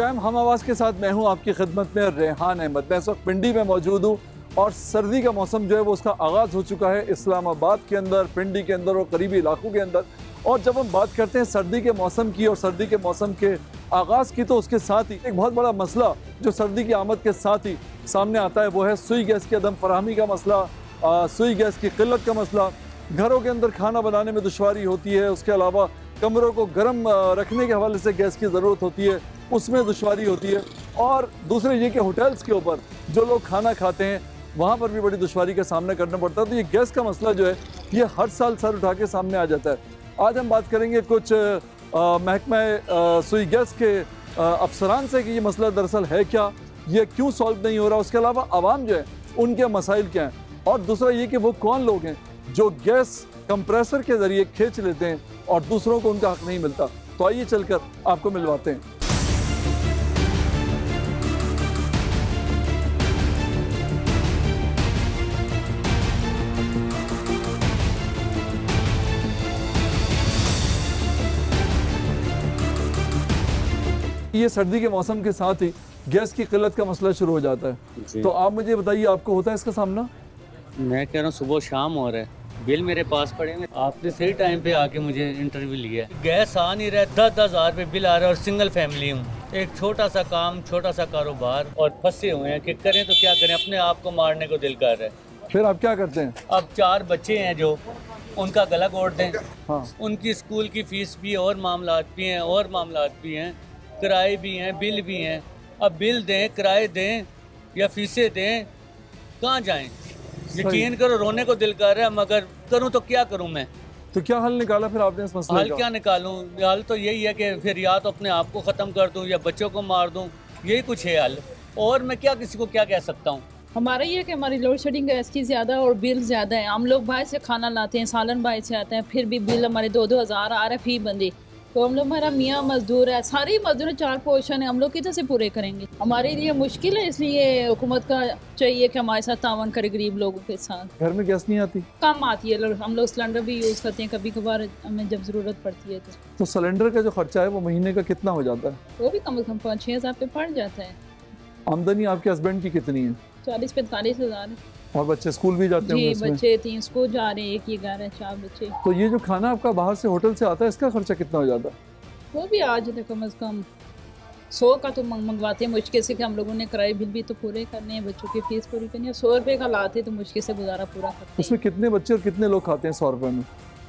Programme हम आवाज़ के साथ मैं हूं आपकी खिदमत में रेहान अहमद। मैं इस वक्त पिंडी में मौजूद हूं और सर्दी का मौसम जो है वो उसका आगाज़ हो चुका है इस्लामाबाद के अंदर, पिंडी के अंदर और करीबी इलाकों के अंदर। और जब हम बात करते हैं सर्दी के मौसम की और सर्दी के मौसम के आगाज़ की, तो उसके साथ ही एक बहुत बड़ा मसला जो सर्दी की आमद के साथ ही सामने आता है वो है सुई गैस की अदम फराहमी का मसला, सुई गैस की किल्लत का मसला। घरों के अंदर खाना बनाने में दुश्वारी होती है, उसके अलावा कमरों को गर्म रखने के हवाले से गैस की ज़रूरत होती है, उसमें दुश्वारी होती है। और दूसरे ये कि होटल्स के ऊपर जो लोग खाना खाते हैं वहाँ पर भी बड़ी दुश्वारी का सामना करना पड़ता है। तो ये गैस का मसला जो है ये हर साल सर उठा के सामने आ जाता है। आज हम बात करेंगे कुछ महकमा सुई गैस के अफसरान से कि ये मसला दरअसल है क्या, ये क्यों सॉल्व नहीं हो रहा, उसके अलावा आवाम जो है उनके मसाइल क्या हैं, और दूसरा ये कि वो कौन लोग हैं जो गैस कंप्रेसर के ज़रिए खींच लेते हैं और दूसरों को उनका हक नहीं मिलता। तो आइए चलकर आपको मिलवाते हैं। ये सर्दी के मौसम के साथ ही गैस की किल्लत का मसला शुरू हो जाता है। तो आप मुझे बताइए, आपको होता है इसका सामना? मैं कह रहा हूँ सुबह शाम हो रहा है, बिल मेरे पास पड़े हैं। आपने सही टाइम पे आके मुझे इंटरव्यू लिया। गैस आ नहीं रहा, 10-10 हज़ार रुपये बिल आ रहा है और सिंगल फैमिली हूँ, एक छोटा सा काम, छोटा सा कारोबार और फंसे हुए हैं कि करें तो क्या करें, अपने आप को मारने को दिल कर रहा है। फिर आप क्या करते हैं? अब 4 बच्चे हैं जो उनका गला घोट दें, हाँ। उनकी स्कूल की फीस भी और मामलात भी हैं और मामलात भी हैं, किराए भी हैं, बिल भी हैं। अब बिल दें, किराए दें या फीसें दें, कहाँ जाएं? यकीन करो रोने को दिल कर रहा है, मगर करूं तो क्या करूं मैं? तो क्या हल निकाला फिर आपने इस मसले का? हल क्या निकालूं? हल तो यही है कि फिर या तो अपने आप को ख़त्म कर दूं या बच्चों को मार दूं, यही कुछ है हल। और मैं क्या किसी को क्या कह सकता हूं? हमारा ये है कि हमारी लोड शेडिंग गैस की ज़्यादा और बिल ज़्यादा है। हम लोग बाहर से खाना लाते हैं, सालन बाहर से आते हैं, फिर भी बिल हमारे 2-2 हज़ार आ रहा है फी बंदी। तो हम लोग, हमारा मियाँ मजदूर है, सारी मजदूर 4 पोर्शन है, हम लोग किधर से पूरे करेंगे? हमारे लिए मुश्किल है, इसलिए हुकूमत का चाहिए कि हमारे साथ तावन करे गरीब लोगों के साथ। घर में गैस नहीं आती? कम आती है, हम लोग सिलेंडर भी यूज़ करते हैं कभी कभार, हमें जब ज़रूरत पड़ती है। तो सिलेंडर का जो खर्चा है वो महीने का कितना हो जाता है? वो भी कम से कम 5-6 हज़ार पे पड़ जाता है। आमदनी आपके हस्बैंड की कितनी है? 40-45 हज़ार। और बच्चे स्कूल भी जाते जी, हैं? बच्चे 3 स्कूल जा रहे हैं, एक ही घर है, 4 बच्चे। तो ये जो खाना आपका बाहर से होटल से आता है इसका खर्चा कितना हो जाता है? वो भी आज तक कम से कम 100 का तो मंगवाते हैं मुश्किल से, कि हम लोगों ने किराए बिल भी तो पूरे करने हैं, बच्चों की फीस पूरी करनी है। 100 रुपये का लाते तो मुश्किल से गुजारा पूरा करते हैं। उसमें कितने बच्चे और कितने लोग खाते हैं 100 रुपये में?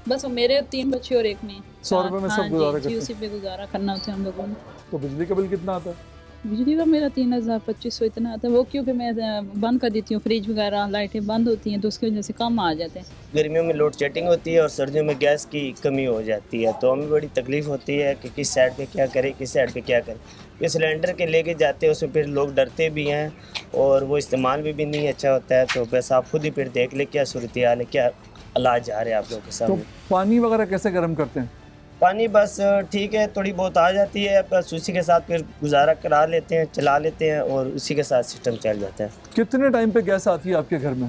बस मेरे 3 बच्चे और एक में 100 रुपये में सब गुजारा करते हैं? उसी पे गुजारा करना होता है हम लोगों ने। तो बिजली का बिल कितना आता है? बिजली का मेरा 3000-2500 इतना आता है। वो क्योंकि मैं बंद कर देती हूँ, फ्रिज वगैरह लाइटें बंद होती हैं तो उसकी वजह से कम आ जाते हैं। गर्मियों में लोड शेडिंग होती है और सर्दियों में गैस की कमी हो जाती है, तो हमें बड़ी तकलीफ़ होती है कि किस साइड पे क्या करें, किस साइड पे क्या करें। फिर सिलेंडर के लेके जाते हैं, उसमें फिर लोग डरते भी हैं और वो इस्तेमाल भी नहीं अच्छा होता है। तो बस आप खुद ही फिर देख ले क्या सूरत हाल है, क्या इलाज आ रहे हैं आप लोगों के सामने। तो पानी वगैरह कैसे गर्म करते हैं? पानी बस ठीक है, थोड़ी बहुत आ जाती है, बस उसी के साथ फिर गुजारा करा लेते हैं, चला लेते हैं और उसी के साथ सिस्टम चल जाता है। कितने टाइम पे गैस आती है आपके घर में?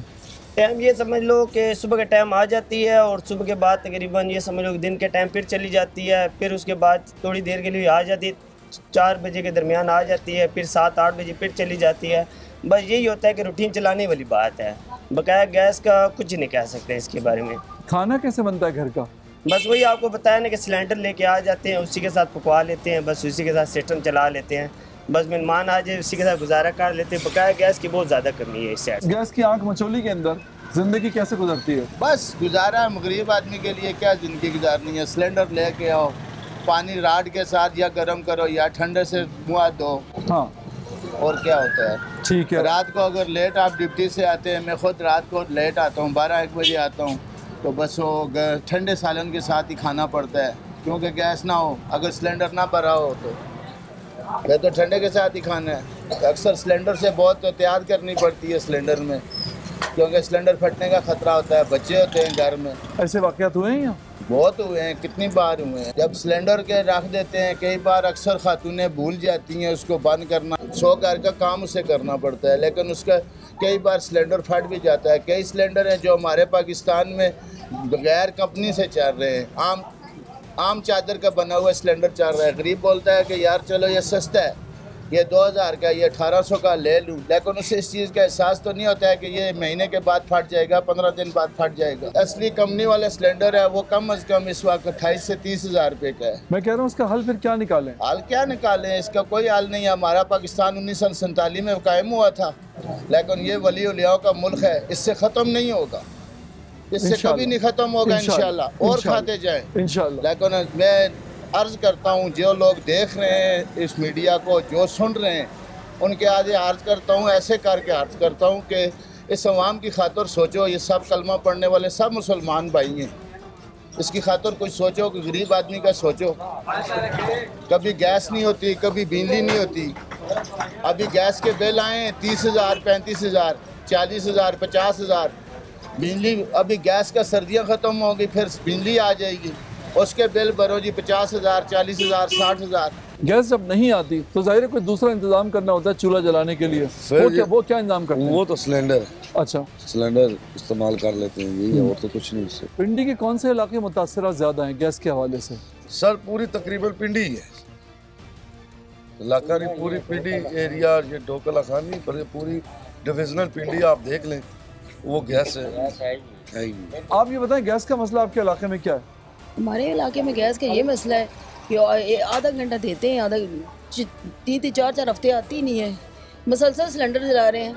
टाइम ये समझ लो कि सुबह के टाइम आ जाती है और सुबह के बाद तकरीबन ये समझ लो कि दिन के टाइम फिर चली जाती है, फिर उसके बाद थोड़ी देर के लिए आ जाती है, 4 बजे के दरमियान आ जाती है, फिर 7-8 बजे फिर चली जाती है। बस यही होता है कि रूटीन चलाने वाली बात है, बकाया गैस का कुछ नहीं कह सकते इसके बारे में। खाना कैसे बनता है घर का? बस वही आपको बताया ना कि सिलेंडर लेके आ जाते हैं, उसी के साथ पकवा लेते हैं, बस उसी के साथ सिस्टम चला लेते हैं, बस मेहमान आ जाए उसी के साथ गुजारा कर लेते हैं। बकाया गैस की बहुत ज़्यादा कमी है इस साइड। गैस की आंख मचोली के अंदर ज़िंदगी कैसे गुजरती है? बस गुजारा है, गरीब आदमी के लिए क्या ज़िंदगी गुजारनी है। सिलेंडर लेके आओ, पानी राड के साथ या गर्म करो या ठंडे से मुँह दो। हाँ, और क्या होता है? ठीक है। रात को अगर लेट आप ड्यूटी से आते हैं, मैं खुद रात को लेट आता हूँ, 12-1 बजे आता हूँ, तो बस वो ठंडे सालन के साथ ही खाना पड़ता है, क्योंकि गैस ना हो, अगर सिलेंडर ना भरा हो तो ठंडे के साथ ही खाना है। अक्सर सिलेंडर से बहुत एहतियात करनी पड़ती है सिलेंडर में, क्योंकि सिलेंडर फटने का ख़तरा होता है, बच्चे होते हैं घर में। ऐसे वाक़यात हुए हैं यहाँ? बहुत हुए हैं, कितनी बार हुए हैं। जब सिलेंडर के रख देते हैं, कई बार अक्सर खातूनें भूल जाती हैं उसको बंद करना, 100 घर का काम उसे करना पड़ता है, लेकिन उसका कई बार सिलेंडर फट भी जाता है। कई सिलेंडर हैं जो हमारे पाकिस्तान में गैर कंपनी से चल रहे हैं, आम चादर का बना हुआ सिलेंडर चल रहा है। गरीब बोलता है कि यार चलो ये सस्ता है, ये 2000 का, ये 1800 का ले लूँ, लेकिन उसे इस चीज़ का एहसास तो नहीं होता है कि ये महीने के बाद फट जाएगा, 15 दिन बाद फट जाएगा। असली कंपनी वाला सिलेंडर है वो कम अज़ कम इस वक्त 28 से 30 हज़ार रुपये का है। मैं कह रहा हूँ इसका हल फिर क्या निकालें? हाल क्या निकालें, इसका कोई हाल नहीं है। हमारा पाकिस्तान 1947 में कायम हुआ था, लेकिन ये वली उलियाओं का मुल्क है, इससे ख़त्म नहीं होगा, इससे कभी नहीं ख़त्म होगा इंशाल्लाह, और खाते जाएँ इंशाल्लाह। लेकिन मैं अर्ज़ करता हूँ जो लोग देख रहे हैं इस मीडिया को, जो सुन रहे हैं, उनके आगे अर्ज़ करता हूँ, ऐसे करके अर्ज़ करता हूँ कि इस अवाम की खातिर सोचो। ये सब कलमा पढ़ने वाले सब मुसलमान भाई हैं, इसकी खातिर कुछ सोचो कि गरीब आदमी का सोचो। कभी गैस नहीं होती, कभी बिजली नहीं होती। अभी गैस के बिल आए 30,000, 35,000, 40,000, 50,000। बिजली अभी गैस का सर्दियाँ ख़त्म होगी, फिर बिजली आ जाएगी, उसके बिल भरो जी 50,000, 40,000, 60,000। गैस जब नहीं आती तो जाहिर है कोई दूसरा इंतजाम करना होता है चूल्हा जलाने के लिए। वो क्या इंतजाम करते हैं? वो तो सिलेंडर। अच्छा, सिलेंडर इस्तेमाल कर लेते हैं, यही है, और तो कुछ नहीं इससे। पिंडी के कौन से इलाके मुतासरा ज़्यादा हैं गैस के हवाले से? सर पूरी तकरीबन पिंडी ही है, इलाका नहीं, पूरी पिंडी एरिया, ये डोकला खानी पर पूरी डिविजनल पिंडी आप देख लें, वो गैस है। आप ये बताएं गैस का मसला आपके इलाके में क्या है? हमारे इलाके में गैस का ये मसला है कि आधा घंटा देते हैं, आधा 3-4 हफ्ते आती नहीं है, मुसलसल सिलेंडर जला रहे हैं।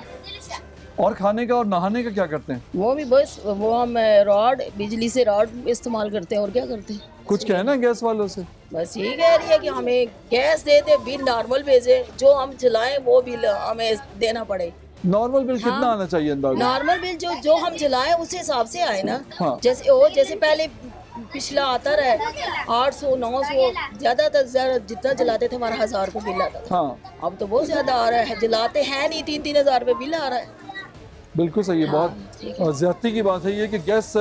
और खाने का और नहाने का क्या करते हैं? वो भी बस वो हम रॉड, बिजली से रॉड इस्तेमाल करते हैं, और क्या करते हैं। कुछ कहना है गैस वालों से? बस यही कह रही है कि हमें गैस दे दे, बिल नॉर्मल भेजे, जो हम चलाएं वो बिल हमें देना पड़े। नॉर्मल बिल कितना आना चाहिए अंदाजा? नॉर्मल बिल जो हम चलाएं उस हिसाब से आए ना। हाँ। जैसे पहले पिछला आता रहा 800, 900, ज़्यादा जितना जलाते थे हमारा 1000 रुपये बिल आता था। हाँ। अब तो बहुत ज़्यादा आ रहा है, जलाते हैं नहीं, 3-3 हज़ार रुपये बिल आ रहा है। बिल्कुल सही है, बहुत ज्यादती की बात है ये कि गैस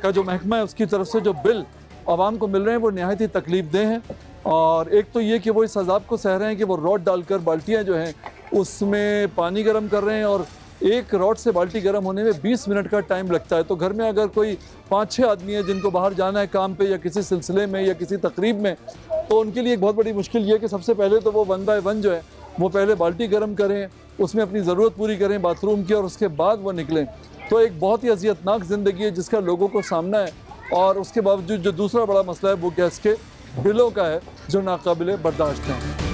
का जो महकमा है उसकी तरफ से जो बिल आवाम को मिल रहे हैं वो नहायत ही तकलीफ देह हैं। और एक तो ये कि वो इस अजाब को सह रहे हैं कि वो रॉड डालकर बाल्टियाँ जो हैं उसमें पानी गर्म कर रहे हैं, और एक रॉड से बाल्टी गर्म होने में 20 मिनट का टाइम लगता है। तो घर में अगर कोई 5-6 आदमी है जिनको बाहर जाना है काम पे या किसी सिलसिले में या किसी तकरीब में, तो उनके लिए एक बहुत बड़ी मुश्किल ये है कि सबसे पहले तो वो 1 बाय 1 जो है वो पहले बाल्टी गर्म करें, उसमें अपनी ज़रूरत पूरी करें बाथरूम की, और उसके बाद वो निकलें। तो एक बहुत ही अज़ियतनाक ज़िंदगी है जिसका लोगों को सामना है। और उसके बावजूद जो दूसरा बड़ा मसला है वो गैस के बिलों का है जो नाकाबिले बर्दाश्त हैं।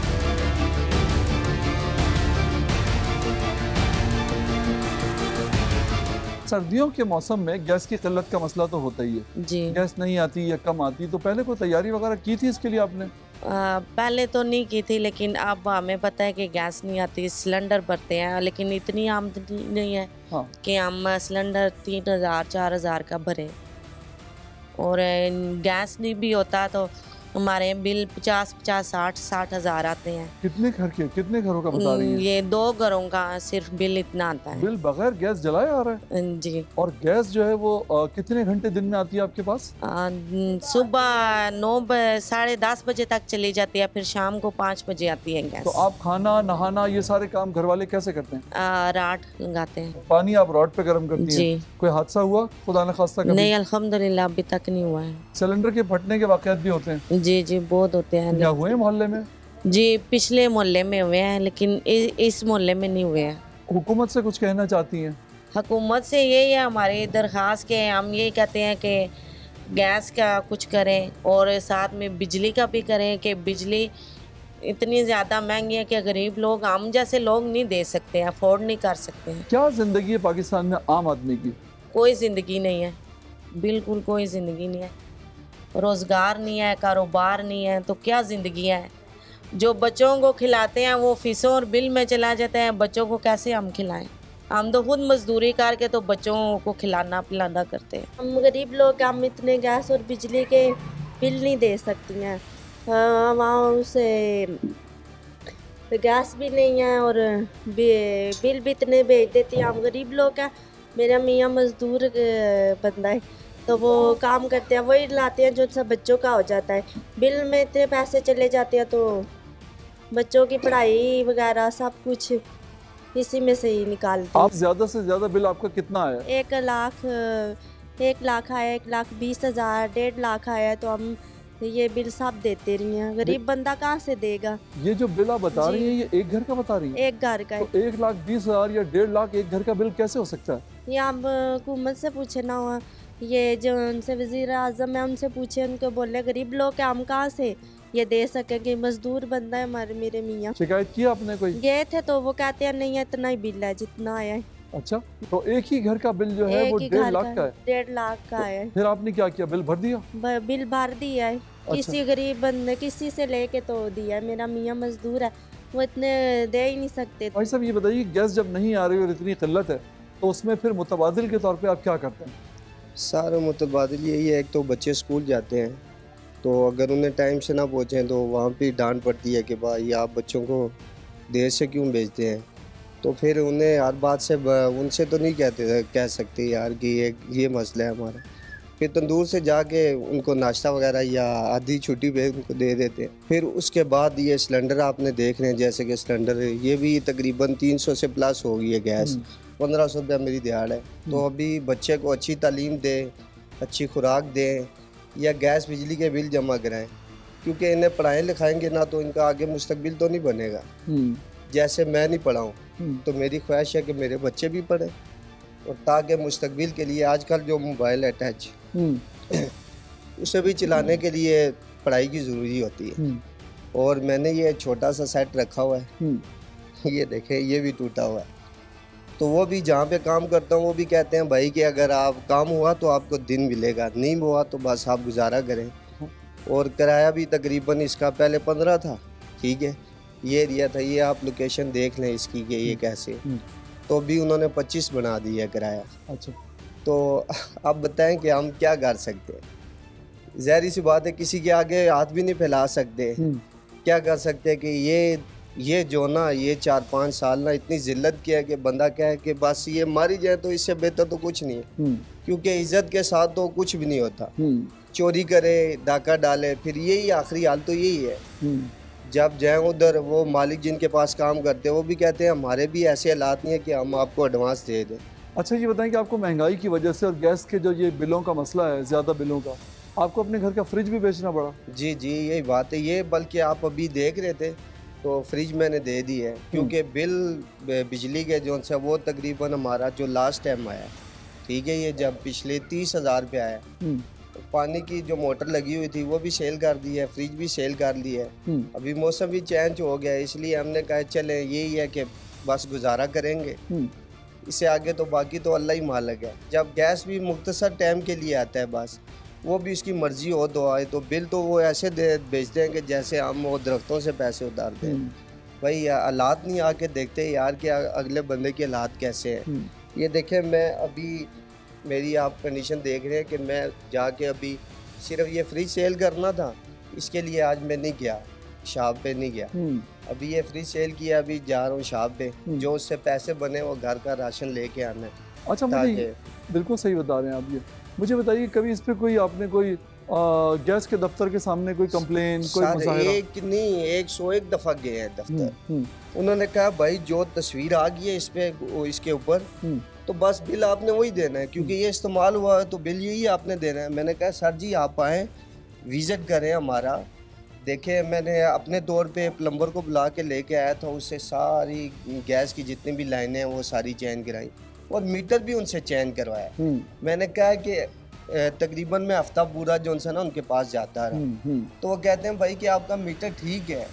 सर्दियों के मौसम में गैस की किल्लत का मसला तो होता ही है जी। गैस नहीं आती या कम आती, तो पहले कोई तैयारी वगैरह की थी इसके लिए आपने? पहले तो नहीं की थी, लेकिन अब हमें पता है कि गैस नहीं आती, सिलेंडर भरते हैं, लेकिन इतनी आमदनी नहीं है हाँ। कि हम सिलेंडर 3,000-4,000 का भरें, और गैस नहीं भी होता तो हमारे बिल 50-50, 60-60 हज़ार आते हैं। कितने घरों का बता रही हैं? ये 2 घरों का सिर्फ बिल इतना आता है। बिल बगैर गैस जलाए आ रहा है? जी। और गैस जो है वो कितने घंटे दिन में आती है आपके पास? सुबह 9 साढ़े 10 बजे तक चली जाती है, फिर शाम को 5 बजे आती है गैस। तो आप खाना नहाना ये सारे काम घर वाले कैसे करते हैं? राट लगाते हैं। पानी आप रॉड पे गर्म करती जी। हैं? कोई हादसा हुआ खुदा न खास्ता कभी? नहीं, अल्हम्दुलिल्लाह अभी तक नहीं हुआ है। सिलेंडर के फटने के वाकयात भी होते हैं? जी जी, बहुत होते हैं। क्या हुए मोहल्ले में? जी, पिछले मोहल्ले में हुए हैं, लेकिन इस मोहल्ले में नहीं हुए हैं। हुकूमत से कुछ कहना चाहती हैं? हुकूमत से यही है हमारी दरख्वास्त के, हम यही कहते हैं कि गैस का कुछ करें, और साथ में बिजली का भी करें कि बिजली इतनी ज़्यादा महंगी है कि गरीब लोग, हम जैसे लोग नहीं दे सकते, अफोर्ड नहीं कर सकते हैं। क्या ज़िंदगी है पाकिस्तान में आम आदमी की? कोई ज़िंदगी नहीं है, बिल्कुल कोई ज़िंदगी नहीं है। रोज़गार नहीं है, कारोबार नहीं है, तो क्या ज़िंदगी है। जो बच्चों को खिलाते हैं वो फीसों और बिल में चला जाता है, बच्चों को कैसे हम खिलाएं। हम तो खुद मजदूरी करके तो बच्चों को खिलाना पिलाना करते हैं। हम गरीब लोग, हम इतने गैस और बिजली के बिल नहीं दे सकती हैं। वहाँ से गैस भी नहीं है और बिल भी इतने भेज देती हैं। हम गरीब लोग हैं, मेरा मियाँ मजदूर बंदा है, तो वो काम करते हैं, वही लाते हैं जो सब बच्चों का हो जाता है। बिल में इतने पैसे चले जाते हैं, तो बच्चों की पढ़ाई वगैरह सब कुछ इसी में से ही निकालते हैं। आप ज़्यादा से ज़्यादा बिल आपका कितना आया? 1 लाख आया, 1,20,000, 1,50,000, 1.5 लाख आया, तो हम तो ये बिल सब देते रही हैं, गरीब बंदा कहाँ से देगा। ये जो बिल आप बता रही हैं, ये एक घर का बता रही हैं? एक घर का है। तो 1,20,000 या 1.5 लाख एक घर का बिल कैसे हो सकता है? ये आप हुकूमत से पूछे ना, हुआ ये जो उनसे वज़ीर आज़म है उनसे पूछे, उनको बोले गरीब लोग हैं, हम कहाँ से ये दे सकेंगे, मजदूर बंदा है हमारे मेरे मियाँ। शिकायत की आपने कोई? गए थे तो वो कहते हैं नहीं इतना ही बिल है जितना आया है। अच्छा, तो एक ही घर का बिल जो है वो 1.5 लाख का है? 1.5 लाख का है। फिर आपने क्या किया, बिल भर दिया? बिल भर दिया है। अच्छा। किसी गरीब बंदे किसी से लेके तो दिया है, मेरा मियाँ मजदूर है, वो इतने दे ही नहीं सकते। भाई साहब ये बताइए, गैस जब नहीं आ रही और इतनी किल्लत है तो उसमें फिर मुतबादिल के तौर पे आप क्या करते हैं? सारे मुतबादिल यही है, एक तो बच्चे स्कूल जाते हैं तो अगर उन्हें टाइम से ना पहुँचें तो वहाँ पे डांट पड़ती है कि भाई आप बच्चों को देर से क्यों भेजते हैं। तो फिर उन्हें हर बात से उनसे तो नहीं कह सकते यार कि ये मसला है हमारा। फिर तंदूर से जाके उनको नाश्ता वगैरह या आधी छुट्टी पे उनको दे देते हैं। फिर उसके बाद ये सिलेंडर आपने देख रहे हैं, जैसे कि सिलेंडर ये भी तकरीबन 300 से प्लस हो गई है गैस। 1500 रुपया मेरी दिहाड़ है। तो अभी बच्चे को अच्छी तालीम दें, अच्छी खुराक दें या गैस बिजली के बिल जमा कराएं, क्योंकि इन्हें पढ़ाएं लिखाएंगे ना तो इनका आगे मुस्तकबिल तो नहीं बनेगा। जैसे मैं नहीं पढ़ा हूँ तो मेरी ख्वाहिश है कि मेरे बच्चे भी पढ़ें, और ताकि मुस्तकबिल के लिए आजकल जो मोबाइल है टच उसे भी चलाने के लिए पढ़ाई की ज़रूरी होती है। और मैंने ये छोटा सा सेट रखा हुआ है, ये देखें ये भी टूटा हुआ है। तो वो भी जहाँ पे काम करता हूँ वो भी कहते हैं भाई कि अगर आप काम हुआ तो आपको दिन मिलेगा, नहीं हुआ तो बस आप गुजारा करें। और किराया भी तकरीबन इसका पहले 15 था, ठीक है, ये दिया था, ये आप लोकेशन देख लें इसकी कि ये कैसे, तो भी उन्होंने 25 बना दिया किराया। अच्छा, तो आप बताएं कि हम क्या कर सकते हैं। ज़ाहिर सी बात है किसी के आगे हाथ भी नहीं फैला सकते। क्या कर सकते हैं कि ये जो ना ये 4-5 साल ना इतनी जिल्लत किया है कि बंदा कहे कि बस ये मारी जाए तो इससे बेहतर तो कुछ नहीं है, क्योंकि इज्जत के साथ तो कुछ भी नहीं होता। चोरी करे, डाका डाले, फिर यही आखिरी हाल तो यही है। जब जाए उधर वो मालिक जिनके पास काम करते हैं वो भी कहते हैं हमारे भी ऐसे हालात नहीं है कि हम आपको एडवांस दे दें। अच्छा, ये बताएं कि आपको महंगाई की वजह से और गैस के जो ये बिलों का मसला है, ज़्यादा बिलों का, आपको अपने घर का फ्रिज भी बेचना पड़ा? जी जी, यही बात है। ये बल्कि आप अभी देख रहे थे तो फ्रिज मैंने दे दी है, क्योंकि बिल बिजली के जो है वो तकरीबन हमारा जो लास्ट टाइम आया, ठीक है, ये जब पिछले 30,000 रुपये आया, पानी की जो मोटर लगी हुई थी वो भी सेल कर दी है, फ्रिज भी सेल कर दी है। अभी मौसम भी चेंज हो गया, इसलिए हमने कहा चले यही है कि बस गुजारा करेंगे, इससे आगे तो बाकी तो अल्लाह ही मालिक है। जब गैस भी मुख्तसर टाइम के लिए आता है, बस वो भी उसकी मर्जी हो तो आए, तो बिल तो वो ऐसे बेचते हैं कि जैसे हम वो दरख्तों से पैसे उतारते हैं। भाई हालात नहीं आके देखते यार कि अगले बंदे के हालात कैसे हैं। ये देखें, मैं अभी मेरी आप कंडीशन देख रहे हैं कि मैं जाके अभी सिर्फ ये फ्रिज सेल करना था, इसके लिए आज मैं नहीं गया, शॉप पे नहीं गया। अभी ये फ्रिज सेल किया, अभी जा रहा हूँ शॉप पे, जो उससे पैसे बने वो घर का राशन लेके आना है। अच्छा, मुझे बिल्कुल सही बता रहे हैं आप। ये मुझे बताइए, कभी इस पे कोई आपने कोई गैस के दफ्तर के सामने कोई कंप्लेन, कोई मुजाहिरा? एक नहीं 101 दफ़ा गए हैं दफ्तर। उन्होंने कहा भाई जो तस्वीर आ गई है इस पे, इसके ऊपर तो बस बिल आपने वही देना है, क्योंकि ये इस्तेमाल हुआ है तो बिल यही आपने देना है। मैंने कहा सर जी आप आएँ, विज़िट करें हमारा, देखें। मैंने अपने तौर पे प्लम्बर को बुला के लेके आया था, उससे सारी गैस की जितनी भी लाइनें हैं वो सारी चेंज कराई और मीटर भी उनसे चेंज करवाया। मैंने कहा कि तकरीबन मैं हफ्ता पूरा जो उनसे ना उनके पास जाता रहा, तो वो कहते हैं भाई कि आपका मीटर ठीक है।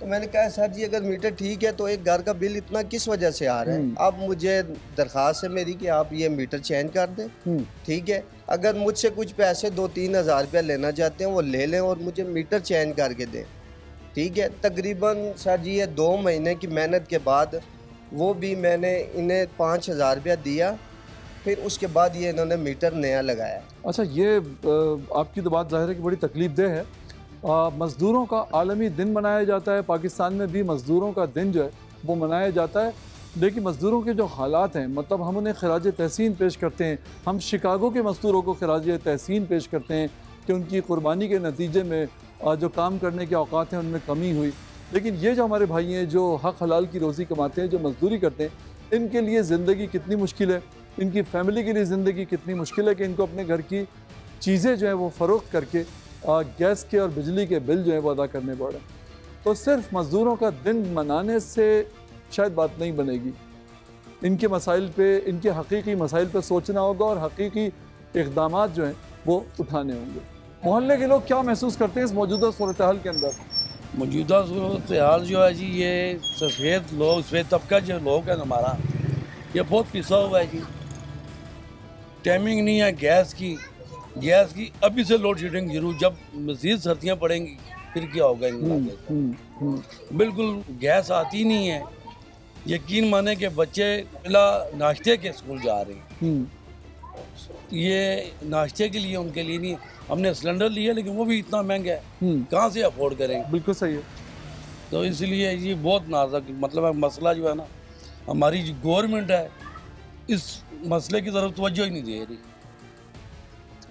तो मैंने कहा सर जी अगर मीटर ठीक है तो एक घर का बिल इतना किस वजह से आ रहा है? अब मुझे दरख्वास्त है मेरी कि आप ये मीटर चेंज कर दें, ठीक है। अगर मुझसे कुछ पैसे 2-3 हज़ार रुपया लेना चाहते हैं वो ले लें और मुझे मीटर चेंज करके दें, ठीक है। तकरीबन सर जी ये 2 महीने की मेहनत के बाद वो भी मैंने इन्हें 5,000 रुपया दिया, फिर उसके बाद ये इन्होंने मीटर नया लगाया। अच्छा, ये आपकी तो बात ज़ाहिर है कि बड़ी तकलीफ़देह है। मज़दूरों का आलमी दिन मनाया जाता है, पाकिस्तान में भी मज़दूरों का दिन जो है वो मनाया जाता है, लेकिन मज़दूरों के जो हालात हैं, मतलब हम उन्हें खराज तहसीन पेश करते हैं। हम शिकागो के मज़दूरों को खराज तहसीन पेश करते हैं कि उनकी कुर्बानी के नतीजे में जो काम करने के औकात हैं उनमें कमी हुई। लेकिन ये जो हमारे भाई हैं जो हक हलाल की रोज़ी कमाते हैं, जो मज़दूरी करते हैं, इनके लिए ज़िंदगी कितनी मुश्किल है, इनकी फ़ैमिली के लिए ज़िंदगी कितनी मुश्किल है कि इनको अपने घर की चीज़ें जो है वो फ़रोख्त करके गैस के और बिजली के बिल जो है वो अदा करने पड़ रहे हैं। तो सिर्फ मज़दूरों का दिन मनाने से शायद बात नहीं बनेगी। इनके मसाइल पे, इनके हकीकी मसाइल पे सोचना होगा और हकीकी इक़दामात जो हैं वो उठाने होंगे। मोहल्ले के लोग क्या महसूस करते हैं इस मौजूदा सूरत हाल के अंदर? मौजूदा सूरत हाल जो है जी, ये सफ़ेद तबका जो लोग है हमारा, ये बहुत पिसा हुआ है जी। टाइमिंग नहीं है गैस की अभी से लोड शेडिंग जरूर, जब मज़ीद सर्दियाँ पड़ेंगी फिर क्या होगा इनका। बिल्कुल गैस आती नहीं है। यकीन माने कि बच्चे पहला नाश्ते के स्कूल जा रहे हैं, ये नाश्ते के लिए उनके लिए नहीं। हमने सिलेंडर लिया लेकिन वो भी इतना महंगा है, कहाँ से अफोर्ड करेंगे। बिल्कुल सही है। तो इसलिए ये बहुत नाजुक मतलब है मसला जो है ना, हमारी जो गवर्नमेंट है इस मसले की तरफ तवज्जो ही नहीं दे रही।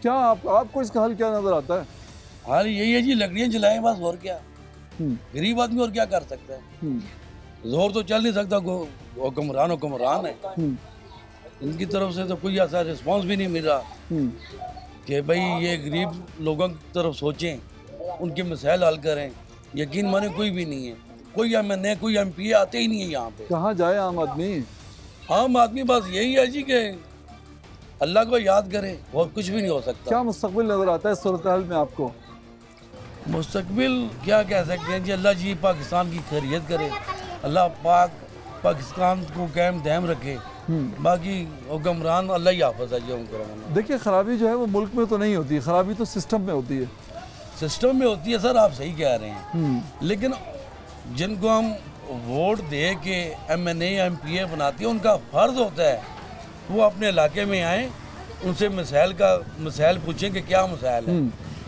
क्या आपको इसका हल क्या नजर आता है? हाल यही है जी, लकड़ियाँ जलाएं बस, और क्या। गरीब आदमी और क्या कर सकता है, जोर तो चल नहीं सकता, हुक्मरान है। इनकी तरफ से तो कोई ऐसा रिस्पांस भी नहीं मिल रहा कि भाई ये गरीब लोगों की तरफ सोचें, उनके मसाइल हल करें। यकीन माने कोई भी नहीं है, कोई MNA कोई MP आते ही नहीं है यहाँ पे। कहाँ जाए आम आदमी? आम आदमी बस यही है जी कि अल्लाह को याद करे और कुछ भी नहीं हो सकता। क्या मुस्तकबिल नजर आता है इस सूरत हाल में आपको? मुस्तकबिल क्या कह सकते हैं जी, अल्लाह जी पाकिस्तान की खैरियत करे, अल्लाह पाकिस्तान को कायम दायम रखे। बाकी हुक्मरान अल्लाह ही हाफ़िज़ है जी हुक्मरान। देखिए खराबी जो है वो मुल्क में तो नहीं होती, खराबी तो सिस्टम में होती है। सिस्टम में होती है सर, आप सही कह रहे हैं। लेकिन जिनको हम वोट दे के MNA MPA बनाते हैं, उनका फ़र्ज़ होता है वो अपने इलाके में आए, उनसे मसाइल पूछें कि क्या मसाइल है।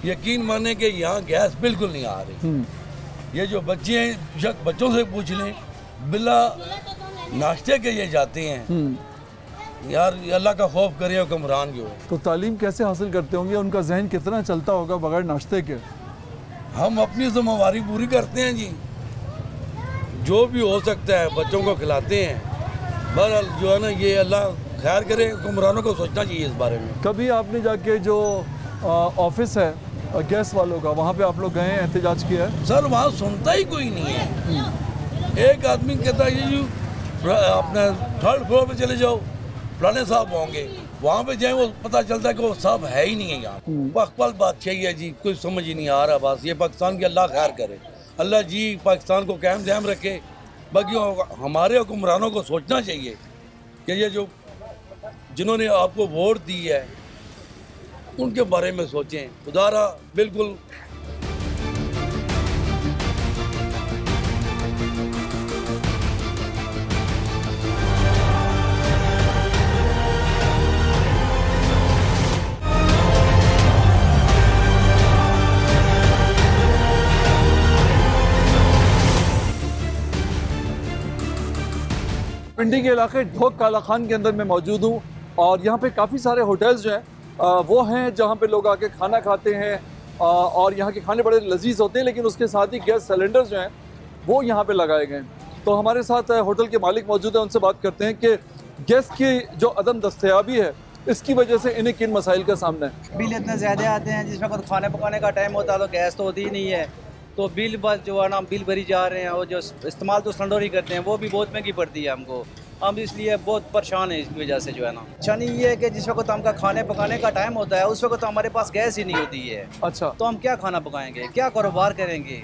यकीन माने कि यहाँ गैस बिल्कुल नहीं आ रही। ये जो बच्चे हैं बच्चों से पूछ लें, बिला नाश्ते के ये जाते हैं। यार अल्लाह का खौफ करे हुक्मरान जो है। तो तालीम कैसे हासिल करते होंगे, उनका जहन कितना चलता होगा बगैर नाश्ते के? हम अपनी जिम्मेवारी पूरी करते हैं जी, जो भी हो सकता है बच्चों को खिलाते हैं। बहरहाल जो है ना, ये अल्लाह खैर करे, हुक्मरानों को सोचना चाहिए इस बारे में। कभी आपने जाके जो ऑफिस है गैस वालों का, वहाँ पे आप लोग गए हैं, एहतजाज किया है? सर वहाँ सुनता ही कोई नहीं है। एक आदमी कहता है जी अपने 3rd फ्लोर पे चले जाओ, फलाने साहब होंगे, वहाँ पे जाए वो पता चलता है कि वो साहब है ही नहीं है यहाँ। पल बादशाही है जी, कुछ समझ ही नहीं आ रहा। बस ये पाकिस्तान की अल्लाह खैर करे, अल्लाह जी पाकिस्तान को कायम दायम रखे। बाकी हमारे हुक्मरानों को सोचना चाहिए कि ये जो जिन्होंने आपको वोट दी है उनके बारे में सोचें। खुदारा बिल्कुल पिंडी के इलाके ढोक काला खान के अंदर मैं मौजूद हूँ और यहाँ पे काफ़ी सारे होटल्स जो हैं वो हैं जहाँ पे लोग आके खाना खाते हैं और यहाँ के खाने बड़े लजीज होते हैं, लेकिन उसके साथ ही गैस सिलेंडर्स जो हैं वो यहाँ पे लगाए गए हैं। तो हमारे साथ होटल के मालिक मौजूद हैं, उनसे बात करते हैं कि गैस की जो अदम दस्तयाबी है इसकी वजह से इन्हें किन मसाइल का सामना है। बिल इतने ज़्यादा आते हैं, जिस वक्त खाने पकाने का टाइम होता है तो गैस तो होती ही नहीं है, तो बिल बस जो है ना बिल भरी जा रहे हैं, और जो इस्तेमाल तो सिलेंडर ही करते हैं वो भी बहुत महंगी पड़ती है हमको। हम इसलिए बहुत परेशान है इसकी वजह से जो है ना। अच्छा नहीं ये है कि जिस वक्त हमका खाने पकाने का टाइम होता है उस वक्त तो हमारे पास गैस ही नहीं होती है। अच्छा, तो हम क्या खाना पकाएंगे, क्या कारोबार करेंगे,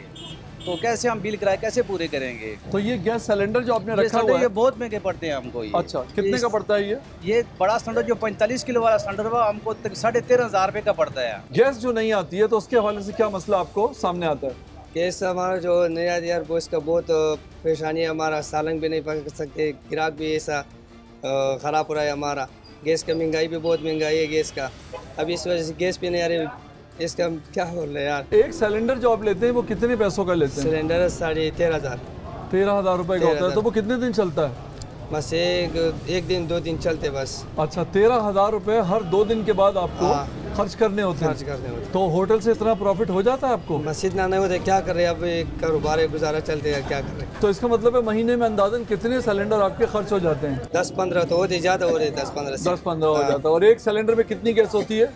तो कैसे हम बिल किराए कैसे पूरे करेंगे। तो ये गैस सिलेंडर जो आपने रखा हुआ है ये बहुत महंगे पड़ते हैं हमको। अच्छा, कितने का पड़ता है ये बड़ा सिलेंडर जो 45 किलो वाला सिलेंडर हुआ हमको 13,500 रुपये का पड़ता है। गैस जो नहीं आती है तो उसके हवाले से क्या मसला आपको सामने आता है? गैस हमारा जो नया यार वो इसका बहुत परेशानी है, हमारा सालन भी नहीं पक सकते, ग्राहक भी ऐसा ख़राब हो रहा है हमारा। गैस का महंगाई भी बहुत महंगाई है गैस का, अब इस वजह से गैस भी नहीं आ रही। इसका क्या बोल रहे हैं यार। एक सिलेंडर जो आप लेते हैं वो कितने पैसों का लेते हैं? सिलेंडर 13,500 13,000 रुपये का होता है। तो वो कितने दिन चलता है? बस एक दिन 2 दिन चलते बस। अच्छा, 13,000 रुपये हर 2 दिन के बाद आपको खर्च करने होते हैं। तो होटल से इतना प्रॉफिट हो जाता है आपको? मस्जिद में आने होते क्या कर रहे हैं, अब कारोबार है, गुजारा चलते हैं, क्या कर रहे हैं। तो इसका मतलब है महीने में अंदाजन कितने सिलेंडर आपके खर्च हो जाते हैं? 10-15 तो होते, ज़्यादा हो रहे, 10-15 हो जाता है। और एक सिलेंडर में कितनी गैस होती है?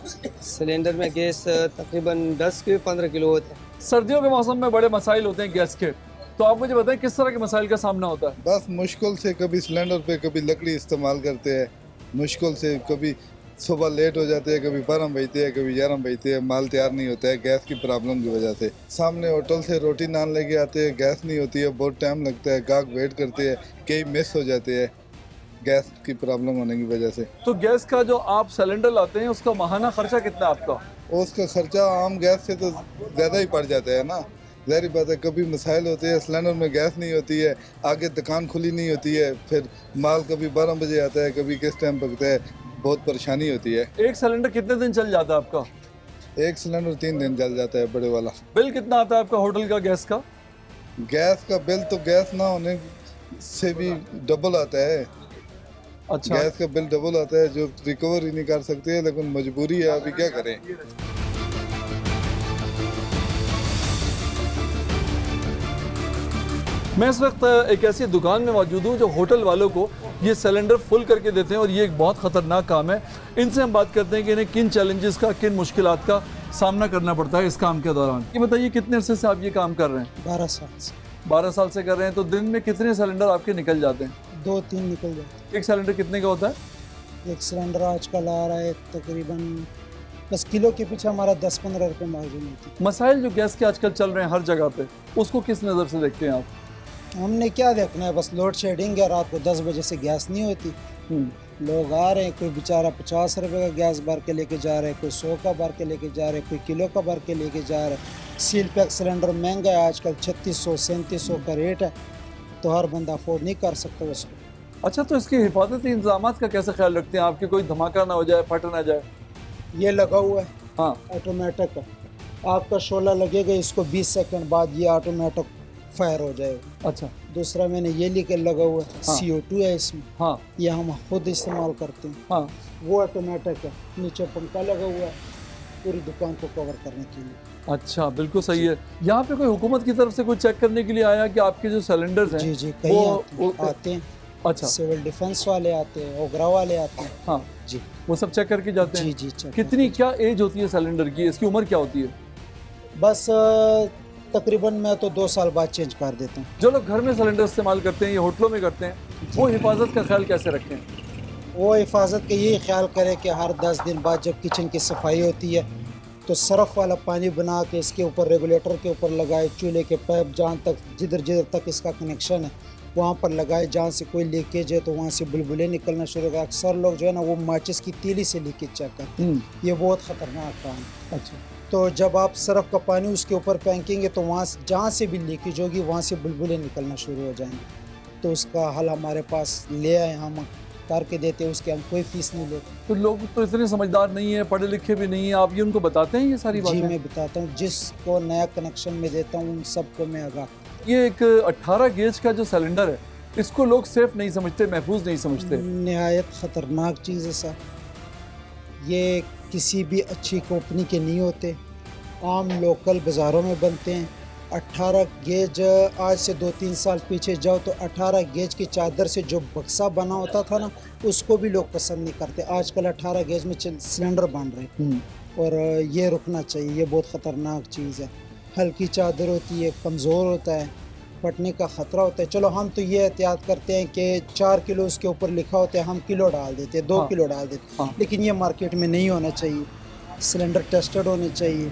सिलेंडर में गैस तकरीबन 10 से 15 किलो होता है। सर्दियों के मौसम में बड़े मसाइल होते हैं गैस के, तो आप मुझे बताएं किस तरह के मसाइल का सामना होता है? बस मुश्किल से कभी सिलेंडर पे कभी लकड़ी इस्तेमाल करते हैं, मुश्किल से कभी सुबह लेट हो जाते हैं, कभी 12 बजते हैं, कभी 11 बजते हैं, माल तैयार नहीं होता है गैस की प्रॉब्लम की वजह से। सामने होटल से रोटी नान लेके आते हैं, गैस नहीं होती है, बहुत टाइम लगता है, गाहक वेट करते हैं, कई मिस हो जाते हैं गैस की प्रॉब्लम होने की वजह से। तो गैस का जो आप सिलेंडर लाते हैं उसका माहाना खर्चा कितना है आपका? उसका खर्चा आम गैस से तो ज़्यादा ही पड़ जाता है ना, ज़ाहिर बात है। कभी मसाइल होते हैं, सिलेंडर में गैस नहीं होती है, आगे दुकान खुली नहीं होती है, फिर माल कभी 12 बजे आता है, कभी किस टाइम पकता है, बहुत परेशानी होती है। एक सिलेंडर कितने दिन चल जाता है आपका? एक सिलेंडर 3 दिन चल जाता है बड़े वाला। बिल कितना आता है आपका होटल का गैस का? गैस का बिल तो गैस ना होने से भी डबल आता है। अच्छा, गैस का बिल डबल आता है, जो रिकवर ही नहीं कर सकते हैं, लेकिन मजबूरी है, अभी क्या करें। मैं इस वक्त एक ऐसी दुकान में मौजूद हूँ जो होटल वालों को ये सिलेंडर फुल करके देते हैं और ये एक बहुत ख़तरनाक काम है। इनसे हम बात करते हैं कि इन्हें किन चैलेंजेस का, किन मुश्किलात का सामना करना पड़ता है इस काम के दौरान। ये बताइए कितने अरसे से आप ये काम कर रहे हैं? 12 साल से। 12 साल से कर रहे हैं। तो दिन में कितने सिलेंडर आपके निकल जाते हैं? 2-3 निकल जाते हैं। एक सिलेंडर कितने का होता है? एक सिलेंडर आजकल आ रहा है तकरीबन 10 किलो के पीछे हमारा 10-15 रुपये मार्जिन होती है। मसाइल जो गैस के आजकल चल रहे हैं हर जगह पे, उसको किस नज़र से देखते हैं आप? हमने क्या देखना है, बस लोड शेडिंग है, रात को 10 बजे से गैस नहीं होती, लोग आ रहे हैं, कोई बेचारा 50 रुपये का गैस भर के लेके जा रहे हैं, कोई 100 का भर के लेके जा रहे हैं, कोई किलो का भर के लेके जा रहे हैं। सील पैक सिलेंडर महंगा है आजकल, 3600-3700 का रेट है, तो हर बंदा अफोर्ड नहीं कर सकता उसको। अच्छा, तो इसके हिफाजती इंतजाम का कैसे ख्याल रखते हैं आपके, कोई धमाका ना हो जाए, फट ना जाए? ये लगा हुआ है, हाँ, ऑटोमेटिक है, आपका शोला लगेगा, इसको 20 सेकंड बाद ये ऑटोमेटिक फायर हो जाएगा। अच्छा, दूसरा मैंने ये लेकर लगा हुआ है, हाँ, CO2 है इसमें, हाँ, ये हम खुद इस्तेमाल करते हैं, हाँ, वो ऑटोमेटिक है, नीचे पंखा लगा हुआ है पूरी दुकान को कवर करने के लिए। अच्छा, बिल्कुल सही है। यहाँ पे कोई हुकूमत की तरफ से कोई चेक करने के लिए आया कि आपके जो सिलेंडर्स हैं? जी जी, कई आते हैं। अच्छा, सिविल डिफेंस वाले आते हैं, ओगरा वाले आते हैं। हाँ जी, वो सब चेक करके जाते हैं? जी जी, चेक। कितनी क्या एज होती है सिलेंडर की, इसकी उम्र क्या होती है? बस तकरीबन मैं तो 2 साल बाद चेंज कर देता हूँ। जो लोग घर में सिलेंडर इस्तेमाल करते हैं या होटलों में करते हैं, वो हिफाजत का ख्याल कैसे रखें? वो हिफाजत का यही ख्याल करें कि हर 10 दिन बाद जब किचन की सफाई होती है तो सरफ वाला पानी बना के इसके ऊपर रेगुलेटर के ऊपर लगाए, चूल्हे के पाइप जहाँ तक जिधर जिधर तक इसका कनेक्शन है वहाँ पर लगाए, जहाँ से कोई लीकेज है तो वहाँ से बुलबुले निकलना शुरू हो गया। अक्सर लोग जो है ना वो माचिस की तीली से लीकेज चेक करते हैं, ये बहुत ख़तरनाक काम है। अच्छा, तो जब आप सरफ का पानी उसके ऊपर फेंकेंगे तो वहाँ जहाँ से भी लीकेज होगी वहाँ से बुलबुले निकलना शुरू हो जाएंगे, तो उसका हल हमारे पास ले आए, हम करके देते हैं, उसके हम कोई फीस नहीं लेते। तो लोग तो इतने समझदार नहीं है, पढ़े लिखे भी नहीं है, आप ये उनको बताते हैं ये सारी बातें? जी, मैं बताता हूँ, जिसको नया कनेक्शन में देता हूँ उन सबको मैं आगाह। ये एक 18 गेज का जो सिलेंडर है, इसको लोग सेफ नहीं समझते, महफूज नहीं समझते। निहायत ख़तरनाक चीज़ है सर, ये किसी भी अच्छी कंपनी के नहीं होते, आम लोकल बाज़ारों में बनते हैं। 18 गेज, आज से 2-3 साल पीछे जाओ तो 18 गेज की चादर से जो बक्सा बना होता था ना, उसको भी लोग पसंद नहीं करते। आजकल 18 गेज में सिलेंडर बन रहे हैं और ये रुकना चाहिए, ये बहुत ख़तरनाक चीज़ है। हल्की चादर होती है, कमज़ोर होता है, फटने का ख़तरा होता है। चलो हम तो ये एहतियात करते हैं कि 4 किलो उसके ऊपर लिखा होता है, हम किलो डाल देते हैं, 2 किलो डाल देते हैं, लेकिन ये मार्केट में नहीं होना चाहिए। सिलेंडर टेस्टेड होने चाहिए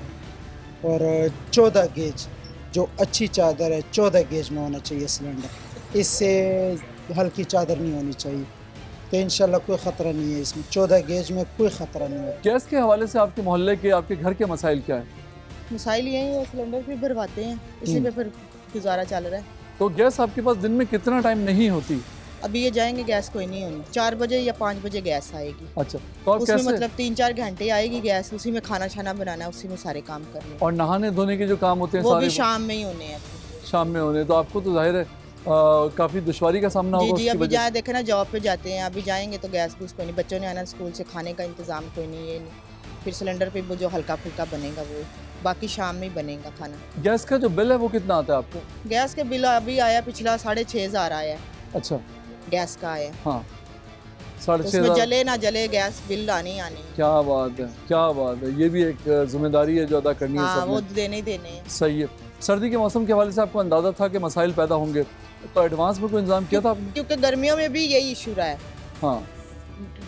और 14 गेज जो अच्छी चादर है 14 गेज में होना चाहिए सिलेंडर, इससे हल्की चादर नहीं होनी चाहिए, तो इंशाल्लाह कोई ख़तरा नहीं है इसमें। 14 गेज में कोई ख़तरा नहीं है। गैस के हवाले से आपके मोहल्ले के, आपके घर के मसाइल क्या है? मसाइल यही है, सिलेंडर भी भरवाते हैं, इसी पे फिर गुजारा चल रहा है। तो गैस आपके पास दिन में कितना टाइम नहीं होती? अभी ये जाएंगे गैस कोई नहीं होनी, 4 बजे या 5 बजे गैस आएगी। अच्छा, तो आप उसमें कैसे? मतलब 3-4 घंटे आएगी गैस, उसी में खाना छाना बनाना, उसी में सारे काम करने। और नहाने धोने के जो काम होते हैं वो सारे भी शाम में ही होने हैं। शाम में होने, तो आपको तो जाहिर है काफ़ी दुश्वारी का सामना होगा। जी, अभी जाए देखे ना, जॉब पे जाते हैं, अभी जाएंगे तो गैस कोई नहीं, बच्चों ने आना स्कूल से, खाने का इंतज़ाम कोई नहीं, ये नहीं, फिर सिलेंडर पे वो जो हल्का फुल्का बनेगा वो, बाकी शाम में ही बनेगा खाना। गैस का जो बिल है वो कितना आता है आपको? गैस के बिल अभी आया पिछला 6,500 आया है। अच्छा, गैस का आया। हाँ, तो उसमें जले ना जले गैस बिल आनी आनी। क्या बात है, क्या बात है। ये भी एक जिम्मेदारी है जो अदा करनी है। हाँ, वो देने ही देने हैं। सही है। सर्दी के मौसम के हवाले से आपको अंदाजा था कि मसाइल पैदा होंगे, तो एडवांस में कोई इंतजाम किया था आपने? क्योंकि गर्मियों में भी यही इशू रहा है। हाँ,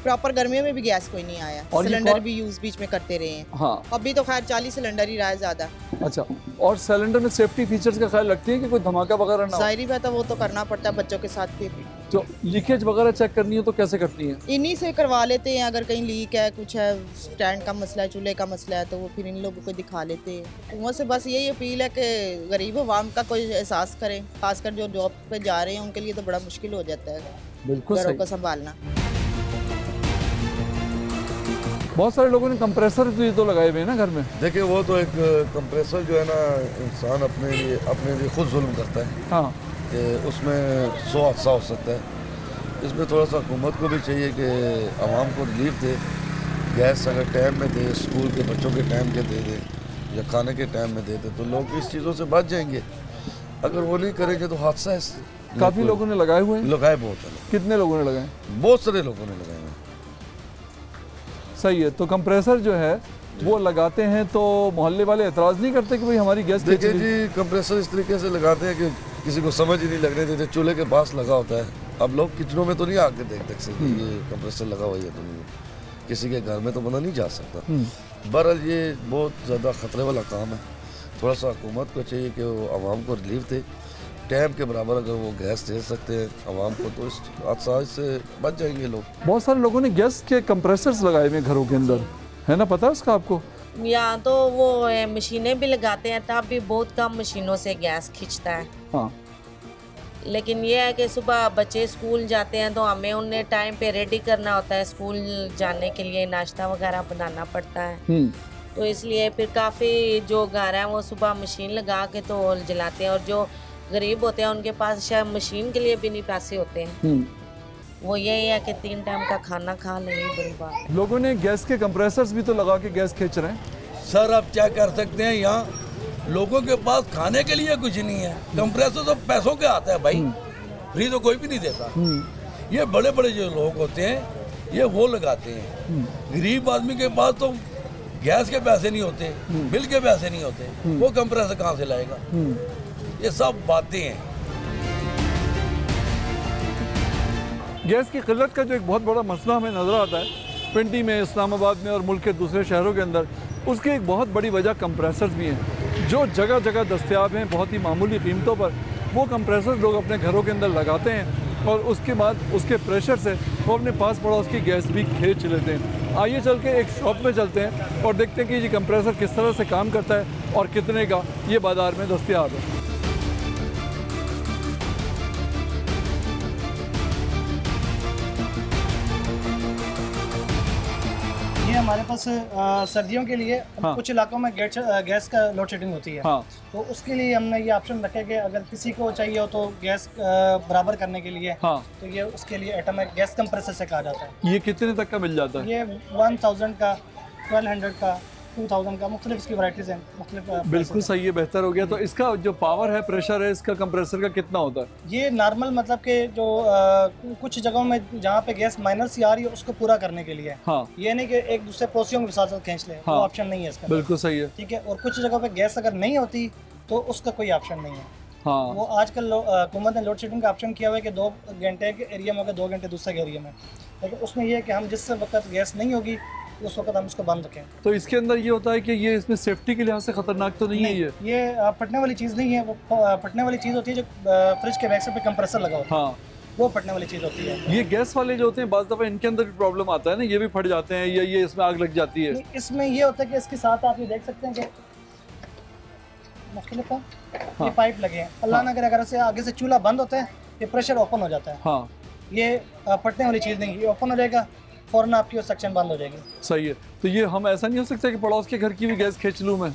प्रॉपर गर्मियों में भी गैस कोई नहीं आया, सिलेंडर भी यूज बीच में करते रहे हैं। हाँ, अभी तो खैर 40 सिलेंडर ही रहा है ज्यादा। अच्छा, और सिलेंडर में सेफ्टी फीचर्स का ख्याल रखती है कि कोई धमाका वगैरह ना हो? जाहिर बात है, वो तो करना पड़ता है बच्चों के साथ। फिर जो लीकेज वगैरह चेक करनी है तो कैसे करती है? इन्हीं से करवा लेते हैं, अगर कहीं लीक है, कुछ है, स्टैंड का मसला है, चूल्हे का मसला है, तो वो फिर इन लोगों को दिखा लेते हैं। वहाँ से बस यही अपील है कि गरीब अवाम का कोई एहसास करें, खासकर जो जॉब पे जा रहे हैं उनके लिए तो बड़ा मुश्किल हो जाता है बिल्कुल घरों को संभालना। बहुत सारे लोगों ने कंप्रेसर भी तो लगाए हुए हैं ना घर में। देखिए, वो तो एक कंप्रेसर जो है ना, इंसान अपने लिए खुद जुल्म करता है। हाँ, कि उसमें 100 हादसा हो सकता है। इसमें थोड़ा सा हुकूमत को भी चाहिए कि आवाम को रिलीफ दे। गैस अगर टाइम में दे, स्कूल के बच्चों के टाइम के दे दे या खाने के टाइम में दे दे, तो लोग इस चीज़ों से बच जाएंगे। अगर वो नहीं करेंगे तो हादसा है। काफ़ी लोगों ने लगाए हुए हैं। लगाए बहुत है। कितने लोगों ने लगाए? बहुत सारे लोगों ने लगाए हैं। सही है। तो कंप्रेसर जो है वो लगाते हैं तो मोहल्ले वाले एतराज़ नहीं करते कि भाई हमारी गैस? देखिए जी, कंप्रेसर इस तरीके से लगाते हैं कि किसी को समझ ही नहीं लगने देते। चूल्हे के पास लगा होता है। अब लोग किचनों में तो नहीं आके देख सकते ये कंप्रेसर लगा हुआ है, तो नहीं, किसी के घर में तो बंदा नहीं जा सकता। बहरहाल ये बहुत ज़्यादा ख़तरे वाला काम है। थोड़ा सा हुकूमत को चाहिए कि वो आवाम को रिलीफ दे। टाइम के बराबर अगर वो गैस दे सकते हैं आवाम को, तो इस हादसा से बच जाएंगे लोग। बहुत सारे लोगों ने गैस के कंप्रेसर्स लगाए हुए घरों के अंदर, है ना, पता है उसका आपको? या तो वो मशीनें भी लगाते हैं, तब भी बहुत कम मशीनों से गैस खींचता है। हाँ, लेकिन ये है कि सुबह बच्चे स्कूल जाते हैं तो हमें उन्हें टाइम पे रेडी करना होता है, स्कूल जाने के लिए नाश्ता वगैरह बनाना पड़ता है। तो इसलिए फिर काफ़ी जो घर हैं वो सुबह मशीन लगा के तो जलाते हैं, और जो गरीब होते हैं उनके पास शायद मशीन के लिए भी नहीं पैसे होते हैं। वो यही है कि 3 टाइम का खाना खा लेंगे। बड़ी बात, लोगों ने गैस के कंप्रेसर्स भी तो लगा के गैस खींच रहे हैं। सर, अब क्या कर सकते हैं, यहाँ लोगों के पास खाने के लिए कुछ नहीं है। कंप्रेसर तो पैसों के आता है भाई, फ्री तो कोई भी नहीं देता। ये बड़े बड़े जो लोग होते हैं ये वो लगाते हैं। गरीब आदमी के पास तो गैस के पैसे नहीं होते, बिल के पैसे नहीं होते, वो कंप्रेसर कहाँ से लाएगा? ये सब बातें हैं। गैस की किल्लत का जो एक बहुत बड़ा मसला हमें नज़र आता है पिंडी में, इस्लामाबाद में और मुल्क के दूसरे शहरों के अंदर, उसकी एक बहुत बड़ी वजह कंप्रेसर्स भी हैं जो जगह जगह दस्तयाब हैं बहुत ही मामूली कीमतों पर। वो कंप्रेसर लोग अपने घरों के अंदर लगाते हैं और उसके बाद उसके प्रेशर से वो अपने पास पड़ोस की गैस भी खींच लेते हैं। आइए चल के एक शॉप में चलते हैं और देखते हैं कि ये कंप्रेसर किस तरह से काम करता है और कितने का ये बाज़ार में दस्तयाब है। ये हमारे पास सर्दियों के लिए कुछ इलाकों में गैस का लोड शेडिंग होती है। तो उसके लिए हमने ये ऑप्शन रखे कि अगर किसी को चाहिए हो तो गैस बराबर करने के लिए तो ये उसके लिए ऑटोमेटिक गैस कंप्रेसर से कहा जाता है। ये कितने तक का मिल जाता है? ये 1000 का, 1200 का, 2000 का, मुख्तलिफ इसकी वैराइटीज़ हैं, मुख्तलिफ। बिल्कुल सही है, बेहतर हो गया। तो इसका जो पावर है, प्रेशर है इसका कंप्रेसर का कितना होता है? ये नॉर्मल मतलब कि जो कुछ जगहों में जहाँ पे गैस माइनस ही आ रही है उसको पूरा करने के लिए। ये नहीं कि एक दूसरे पोसियों के साथ खींच ले, वो ऑप्शन नहीं है इसका। बिल्कुल सही है, ठीक है। और कुछ जगहों पे गैस अगर नहीं होती तो उसका कोई ऑप्शन नहीं है। वो आजकल हुकूमत ने लोड शेडिंग का ऑप्शन किया हुआ है कि 2 घंटे के एरिया में होगा, 2 घंटे दूसरे के एरिया में, लेकिन उसमें यह है कि हम जिस वक्त गैस नहीं होगी उस वक्त हम इसको बंद रखें। तो इसके अंदर ये होता है कि ये इसमें सेफ्टी के लिहाज से खतरनाक तो नहीं है? ये फटने वाली चीज़ नहीं है। वो फटने वाली चीज़ होती है जो फ्रिज के बैक साइड पे कंप्रेसर लगा होता है, वो फटने वाली चीज़ होती है। ये गैस वाले जो होते हैं बाज़ दफ़ा इनके अंदर भी प्रॉब्लम आता है ना, ये भी फट जाते हैं या ये इसमें आग लग जाती है? इसमें ये होता है कि इसके साथ आप ये देख सकते हैं कि मुख्तलिफ ये पाइप लगे हैं। अल्लाह ना करे अगर से आगे से चूल्हा बंद होता है ये प्रेशर ओपन हो जाता है। ये फटने वाली चीज़ नहीं, ये ओपन हो जाएगा फौरन आपकी वो सेक्शन बंद हो जाएगी। सही है। तो ये हम ऐसा नहीं हो सकता कि पड़ोस के घर की भी गैस खींच लूँ मैं?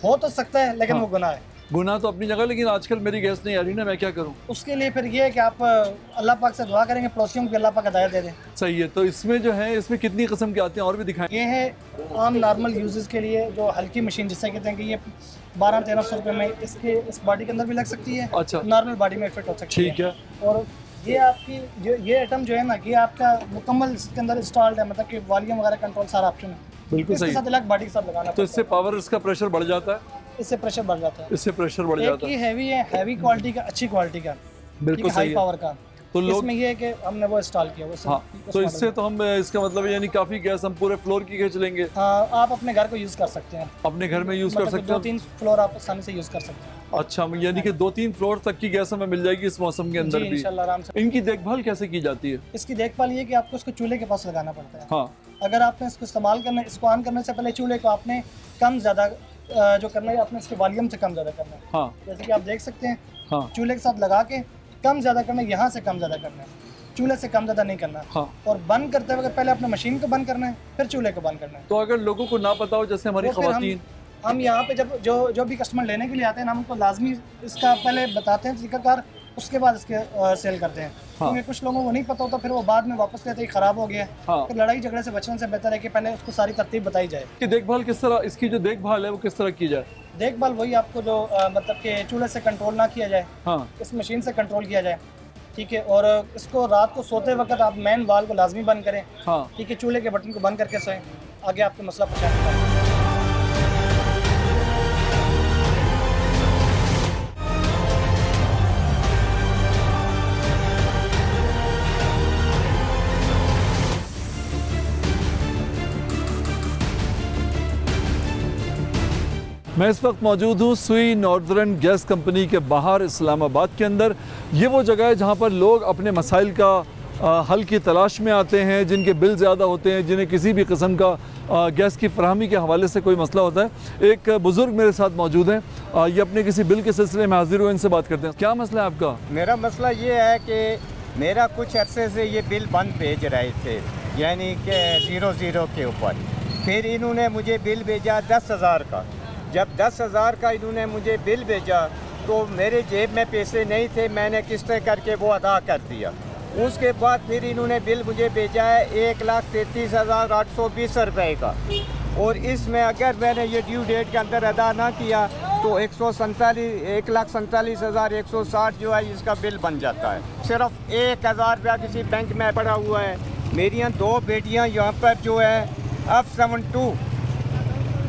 हो तो सकता है लेकिन वो गुनाह है। गुनाह तो अपनी जगह, लेकिन आजकल मेरी गैस नहीं आ रही ना, मैं क्या करूं? उसके लिए फिर ये है कि आप अल्लाह पाक से दुआ करेंगे, पड़ोसियों को अल्लाह पाक हिदायत दे दें। सही है। तो इसमें जो है, इसमें कितनी किस्म के आते हैं और भी दिखाएं? ये है आम नॉर्मल यूजेस के लिए जो हल्की मशीन जिससे कहते हैं कि ये 1200-1300 रुपये में इसके इस बॉडी के अंदर भी लग सकती है। अच्छा। नॉर्मल बॉडी में फिट हो सकती है। ठीक है। और ये आपकी ये आइटम जो है ना, ये आपका मुकम्मल इसके अंदर इंस्टॉल्ड है, मतलब कि वॉल्यूम वगैरह कंट्रोल सारा ऑप्शन है। बिल्कुल सही। इसके साथ अलग बॉडी के साथ लगाना। तो इससे पावर, इसका प्रेशर बढ़ जाता है? इससे प्रेशर बढ़ जाता है। इससे प्रेशर बढ़ जाता है। ये हैवी है, हैवी क्वालिटी का, अच्छी क्वालिटी का, बिल्कुल सही हाई पावर का। तो लोग इसमें ये है कि हमने वो इंस्टॉल किया वो। हाँ, तो इससे तो हम, इसका मतलब यानी काफी गैस हम पूरे फ्लोर की खींच लेंगे। हाँ, आप अपने घर को यूज कर सकते हैं, अपने घर में यूज कर सकते हैं। 2-3 फ्लोर आप आसानी से यूज कर सकते हैं। अच्छा, यानी कि 2-3 फ्लोर तक की गैस हमें मिल जाएगी इस मौसम के अंदर भी इंशाल्लाह आराम से। इनकी देखभाल कैसे की जाती है? इसकी देखभाल ये कि आपको इसको चूल्हे के पास लगाना पड़ता है। हाँ। अगर आपने इसको इस्तेमाल करना है, इसको ऑन करने से पहले चूल्हे को आपने कम ज़्यादा जो करना है, आपने इसके वॉल्यूम से कम ज़्यादा करना है। हाँ। जैसे कि आप देख सकते हैं, हाँ। चूल्हे के साथ लगा के कम ज़्यादा करना है, यहाँ से कम ज़्यादा करना है, चूल्हे से कम ज़्यादा नहीं करना। हाँ। और बंद करते वक्त पहले अपने मशीन को बंद करना है, फिर चूल्हे को बंद करना है। तो अगर लोगों को ना पता हो, जैसे हमारी ख़वातीन, हम यहाँ पे जब जो भी कस्टमर लेने के लिए आते हैं ना, हम उनको लाजमी इसका पहले बताते हैं तरीकाकार, उसके बाद इसके सेल करते हैं। हाँ। क्योंकि कुछ लोगों को नहीं पता होता, फिर वो बाद में वापस कहते हैं ख़राब हो गया। हाँ। तो लड़ाई झगड़े से बचने से बेहतर है कि पहले उसको सारी तरतीब बताई जाए। कि देखभाल किस तरह, इसकी जो देखभाल है वो किस तरह की जाए? देखभाल वही आपको जो मतलब कि चूल्हे से कंट्रोल ना किया जाए। हाँ। इस मशीन से कंट्रोल किया जाए, ठीक है। और इसको रात को सोते वक्त आप मेन वाल को लाजमी बंद करें। हाँ। ठीक है, चूल्हे के बटन को बंद करके सोएं, आगे आपको मसला परेशानी नहीं। मैं इस वक्त मौजूद हूँ सुई नॉर्दर्न गैस कंपनी के बाहर इस्लामाबाद के अंदर। ये वो जगह है जहाँ पर लोग अपने मसाइल का हल की तलाश में आते हैं, जिनके बिल ज़्यादा होते हैं, जिन्हें किसी भी किस्म का गैस की फराहमी के हवाले से कोई मसला होता है। एक बुज़ुर्ग मेरे साथ मौजूद हैं, ये अपने किसी बिल के सिलसिले में हाजिर हुए, इनसे बात करते हैं। क्या मसला है आपका? मेरा मसला ये है कि मेरा कुछ अरसे से ये बिल बंद भेज रहे थे, यानी कि 00 के ऊपर। फिर इन्होंने मुझे बिल भेजा 10,000 का। जब 10,000 का इन्होंने मुझे बिल भेजा तो मेरे जेब में पैसे नहीं थे, मैंने किस्तें करके वो अदा कर दिया। उसके बाद फिर इन्होंने बिल मुझे भेजा है 1,33,820 रुपये का, और इसमें अगर मैंने ये ड्यू डेट के अंदर अदा ना किया तो 1,47,160 जो है इसका बिल बन जाता है। सिर्फ 1,000 रुपया किसी बैंक में पड़ा हुआ है। मेरी 2 बेटियाँ यहाँ पर जो है F72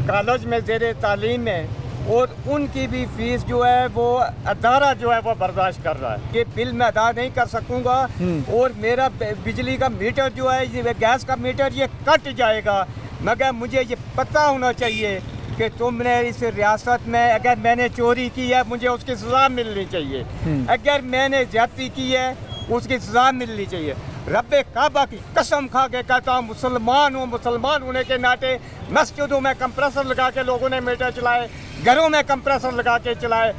कॉलेज में ज़ेरे तालीम है, और उनकी भी फीस जो है वो अदारा जो है वो बर्दाश्त कर रहा है। ये बिल मैं अदा नहीं कर सकूंगा, और मेरा बिजली का मीटर जो है, ये गैस का मीटर, ये कट जाएगा। मगर मुझे ये पता होना चाहिए कि तुमने इस रियासत में अगर मैंने चोरी की है मुझे उसकी सज़ा मिलनी चाहिए, अगर मैंने ज्यादती की है उसकी सज़ा मिलनी चाहिए। रब्बे काबा की कसम खा के कहता हूँ, मुसलमान हूँ, मुसलमान होने के नाते मस्जिदों में कंप्रेसर लगा के लोगों ने मीटर चलाए, घरों में कंप्रेसर लगा के चलाए।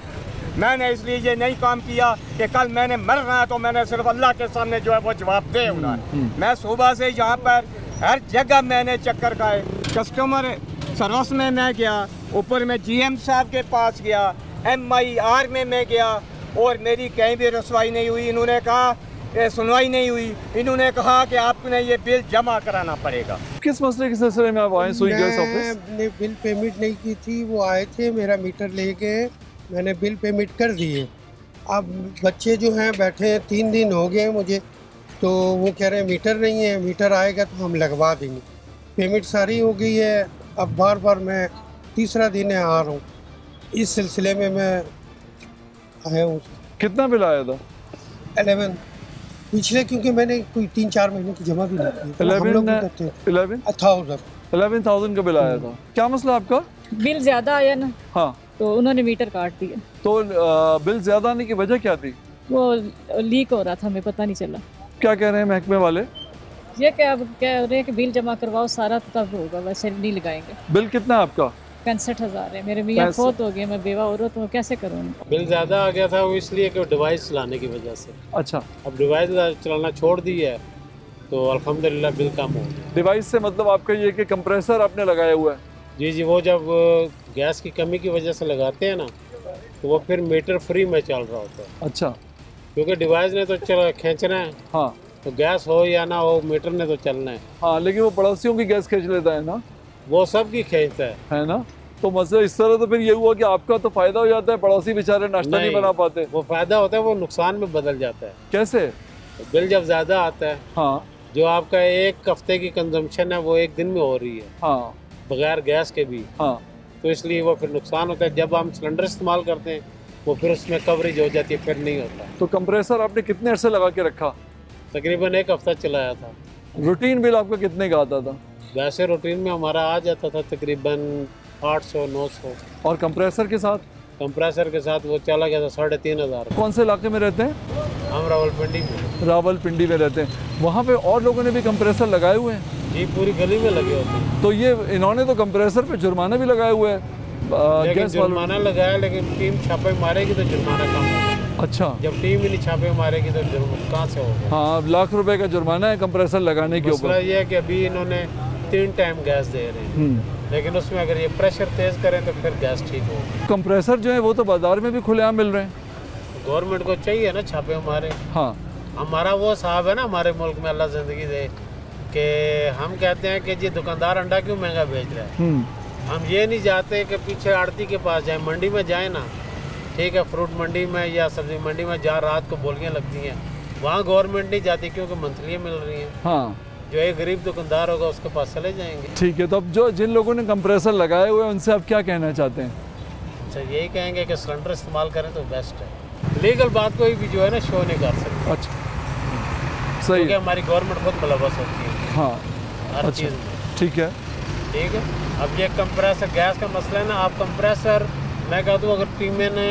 मैंने इसलिए ये नहीं काम किया कि कल मैंने मरना है तो मैंने सिर्फ अल्लाह के सामने जो है वो जवाब दे होना है। मैं सुबह से यहाँ पर हर जगह मैंने चक्कर खाए, कस्टमर सर्विस में मैं गया, ऊपर में GM साहब के पास गया, MIR में मैं गया, और मेरी कहीं भी रसवाई नहीं हुई। इन्होंने कहा सुनवाई नहीं हुई, इन्होंने कहा कि आपने ये बिल जमा कराना पड़ेगा। किस मसले के सिलसिले में आप आए सुई गैस ऑफिस? मैंने बिल पेमेंट नहीं की थी, वो आए थे, मेरा मीटर लेके मैंने बिल पेमेंट कर दिए। अब बच्चे जो हैं बैठे हैं, 3 दिन हो गए मुझे, तो वो कह रहे हैं मीटर नहीं है, मीटर आएगा तो हम लगवा देंगे। पेमेंट सारी हो गई है, अब बार बार मैं तीसरा दिन आ रहा हूँ, इस सिलसिले में मैं आया हूँ। कितना बिल आया था? 11 पिछले, क्योंकि मैंने कोई 3-4 महीने की जमा भी नहीं की। 11,000 का बिल आया था। क्या मसला आपका? बिल ज्यादा आया ना, हाँ, तो उन्होंने मीटर काट दिया। तो बिल ज्यादा आने की वजह क्या थी? वो लीक हो रहा था, हमें पता नहीं चला। क्या कह रहे हैं महकमे वाले? ये कह रहे हैं कि बिल जमा करवाओ सारा, तब होगा, वैसे नहीं लगाएंगे। बिल कितना है आपका? 65,000 है। मेरे मियाँ फौत हो गए, मैं बेवा औरत हूँ, कैसे करूँ? बिल ज़्यादा आ गया था वो इसलिए कि डिवाइस चलाने की वजह से। अच्छा, अब डिवाइस चलाना छोड़ दी है तो अल्हम्दुलिल्लाह बिल कम हो गया। डिवाइस से मतलब आपका ये कि कंप्रेसर आपने लगाया हुआ है? जी जी, वो जब गैस की कमी की वजह से लगाते हैं ना तो वो फिर मीटर फ्री में चल रहा होता है। अच्छा, क्योंकि डिवाइस ने तो चल खींचना है। हाँ, तो गैस हो या ना हो मीटर ने तो चलना है। हाँ, लेकिन वो पड़ोसियों की गैस खींच लेता है ना, वो सब की खींचता है ना। तो मसला इस तरह तो फिर ये हुआ कि आपका तो फायदा हो जाता है, पड़ोसी बेचारे नाश्ता नहीं बना पाते। वो फायदा होता है, वो नुकसान में बदल जाता है। कैसे? तो बिल जब ज्यादा आता है, हाँ, जो आपका एक हफ्ते की कंजम्पशन है वो एक दिन में हो रही है, हाँ, बगैर गैस के भी, हाँ, तो इसलिए वो फिर नुकसान होता है। जब हम सिलेंडर इस्तेमाल करते हैं वो फिर उसमें कवरेज हो जाती है, फिर नहीं होता। तो कंप्रेसर आपने कितने अरसे लगा के रखा? तकरीबन एक हफ्ता चलाया था। रूटीन बिल आपका कितने का आता था? वैसे रूटीन में हमारा आ जाता था तकरीबन 800-900। और कंप्रेसर के साथ? कंप्रेसर के साथ वो चला गया था 3500। कौन से इलाके में रहते हैं? हम रावलपिंडी में। रावलपिंडी में रहते हैं। वहाँ पे और लोगों ने भी कंप्रेसर लगाए हुए हैं? जी, पूरी गली में लगे होते हैं। तो ये इन्होंने तो कंप्रेसर पे जुर्माना भी लगाए हुए हैं। लेकिन जुर्माना लगाया, लेकिन टीम छापे मारेगी तो जुर्माना कम होगा। अच्छा, जब टीम ही नहीं छापे मारेगी तो जुर्माना कहाँ से होगा? हाँ, लाख रुपए का जुर्माना है कंप्रेसर लगाने के ऊपर। ये है कि अभी इन्होंने 3 टाइम गैस दे रहे हैं, लेकिन उसमें अगर ये प्रेशर तेज करें तो फिर गैस ठीक होगी। कंप्रेसर जो है वो तो बाजार में भी खुलेआम मिल रहे हैं। गवर्नमेंट को चाहिए ना छापे मारे। हाँ, हमारा वो साहब है ना हमारे मुल्क में, अल्लाह ज़िंदगी दे, कि हम कहते हैं कि जी दुकानदार अंडा क्यों महंगा बेच रहा है। हम ये नहीं चाहते कि पीछे आड़ती के पास जाए, मंडी में जाए ना, ठीक है, फ्रूट मंडी में या सब्जी मंडी में जहाँ रात को बोलियाँ लगती हैं, वहाँ गवर्नमेंट नहीं जाती क्योंकि मंथली मिल रही हैं। हाँ, जो एक गरीब दुकानदार होगा उसके पास चले जाएंगे। ठीक है, तो अब जो जिन लोगों ने कंप्रेसर लगाए हुए हैं उनसे आप क्या कहना चाहते हैं? अच्छा, यही कहेंगे कि सिलेंडर इस्तेमाल करें तो बेस्ट है। लीगल बात कोई भी जो है ना शो नहीं कर सकते। अच्छा, सही, क्योंकि हमारी गवर्नमेंट बहुत मुलव्वस होती है। हाँ, हर अच्छा, चीज़ में। ठीक है, ठीक है। अब ये कंप्रेसर गैस का मसला है ना, आप कंप्रेसर, मैं कहता हूँ अगर टीमें ने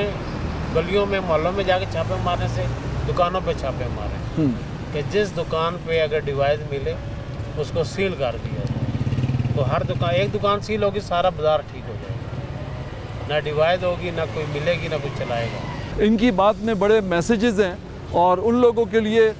गलियों में मोहल्लों में जाके छापे मारने से दुकानों पे छापे मारें, कि जिस दुकान पे अगर डिवाइस मिले उसको सील कर दिया जाए, तो हर दुकान, एक दुकान सील होगी सारा बाजार ठीक हो जाएगा, ना डिवाइस होगी, ना कोई मिलेगी, ना कुछ चलाएगा। इनकी बात में बड़े मैसेजेस हैं और उन लोगों के लिए